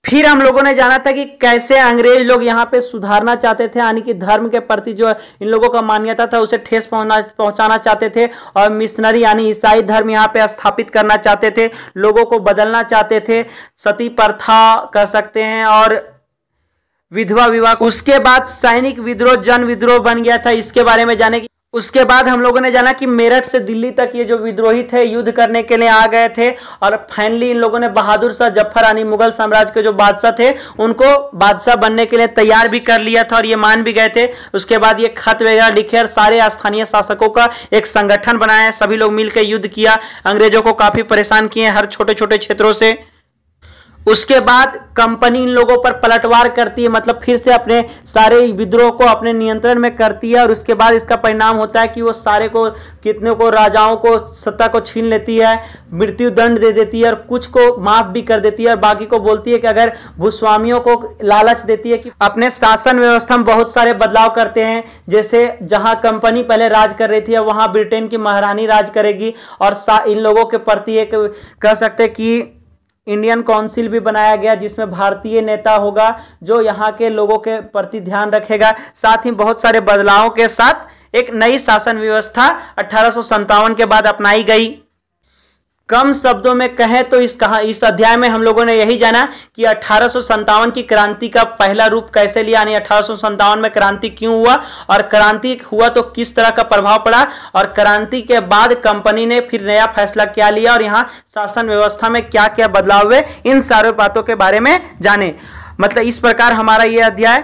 फिर हम लोगों ने जाना था कि कैसे अंग्रेज लोग यहाँ पे सुधारना चाहते थे, यानी कि धर्म के प्रति जो इन लोगों का मान्यता था उसे ठेस पहुंचाना चाहते थे, और मिशनरी यानी ईसाई धर्म यहाँ पे स्थापित करना चाहते थे, लोगों को बदलना चाहते थे, सती प्रथा कर सकते हैं और विधवा विवाह। उसके बाद सैनिक विद्रोह जन विद्रोह बन गया था, इसके बारे में जाने की। उसके बाद हम लोगों ने जाना कि मेरठ से दिल्ली तक ये जो विद्रोही थे युद्ध करने के लिए आ गए थे, और फाइनली इन लोगों ने बहादुर शाह जफर यानी मुगल साम्राज्य के जो बादशाह थे उनको बादशाह बनने के लिए तैयार भी कर लिया था, और ये मान भी गए थे। उसके बाद ये खत वगैरह लिखे और सारे स्थानीय शासकों का एक संगठन बनाया, सभी लोग मिलकर युद्ध किया, अंग्रेजों को काफी परेशान किए हर छोटे छोटे क्षेत्रों से। उसके बाद कंपनी इन लोगों पर पलटवार करती है, मतलब फिर से अपने सारे विद्रोह को अपने नियंत्रण में करती है, और उसके बाद इसका परिणाम होता है कि वो सारे को कितने को राजाओं को सत्ता को छीन लेती है, मृत्यु दंड दे देती है, और कुछ को माफ भी कर देती है, और बाकी को बोलती है कि अगर भूस्वामियों को लालच देती है कि अपने शासन व्यवस्था में बहुत सारे बदलाव करते हैं, जैसे जहां कंपनी पहले राज कर रही थी वहां ब्रिटेन की महारानी राज करेगी, और इन लोगों के प्रति एक कह सकते कि इंडियन काउंसिल भी बनाया गया जिसमें भारतीय नेता होगा जो यहाँ के लोगों के प्रति ध्यान रखेगा। साथ ही बहुत सारे बदलावों के साथ एक नई शासन व्यवस्था 1857 के बाद अपनाई गई। कम शब्दों में कहें तो इस अध्याय में हम लोगों ने यही जाना कि 1857 की क्रांति का पहला रूप कैसे लिया, यानी 1857 में क्रांति क्यों हुआ, और क्रांति हुआ तो किस तरह का प्रभाव पड़ा, और क्रांति के बाद कंपनी ने फिर नया फैसला क्या लिया, और यहाँ शासन व्यवस्था में क्या क्या बदलाव हुए, इन सारे बातों के बारे में जाने। मतलब इस प्रकार हमारा ये अध्याय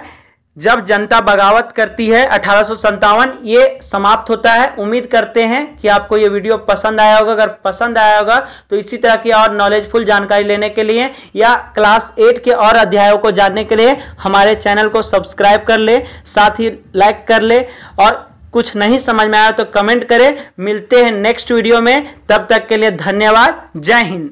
जब जनता बगावत करती है 1857 ये समाप्त होता है। उम्मीद करते हैं कि आपको ये वीडियो पसंद आया होगा। अगर पसंद आया होगा तो इसी तरह की और नॉलेजफुल जानकारी लेने के लिए या क्लास 8 के और अध्यायों को जानने के लिए हमारे चैनल को सब्सक्राइब कर ले, साथ ही लाइक कर ले, और कुछ नहीं समझ में आया तो कमेंट करें। मिलते हैं नेक्स्ट वीडियो में, तब तक के लिए धन्यवाद। जय हिंद।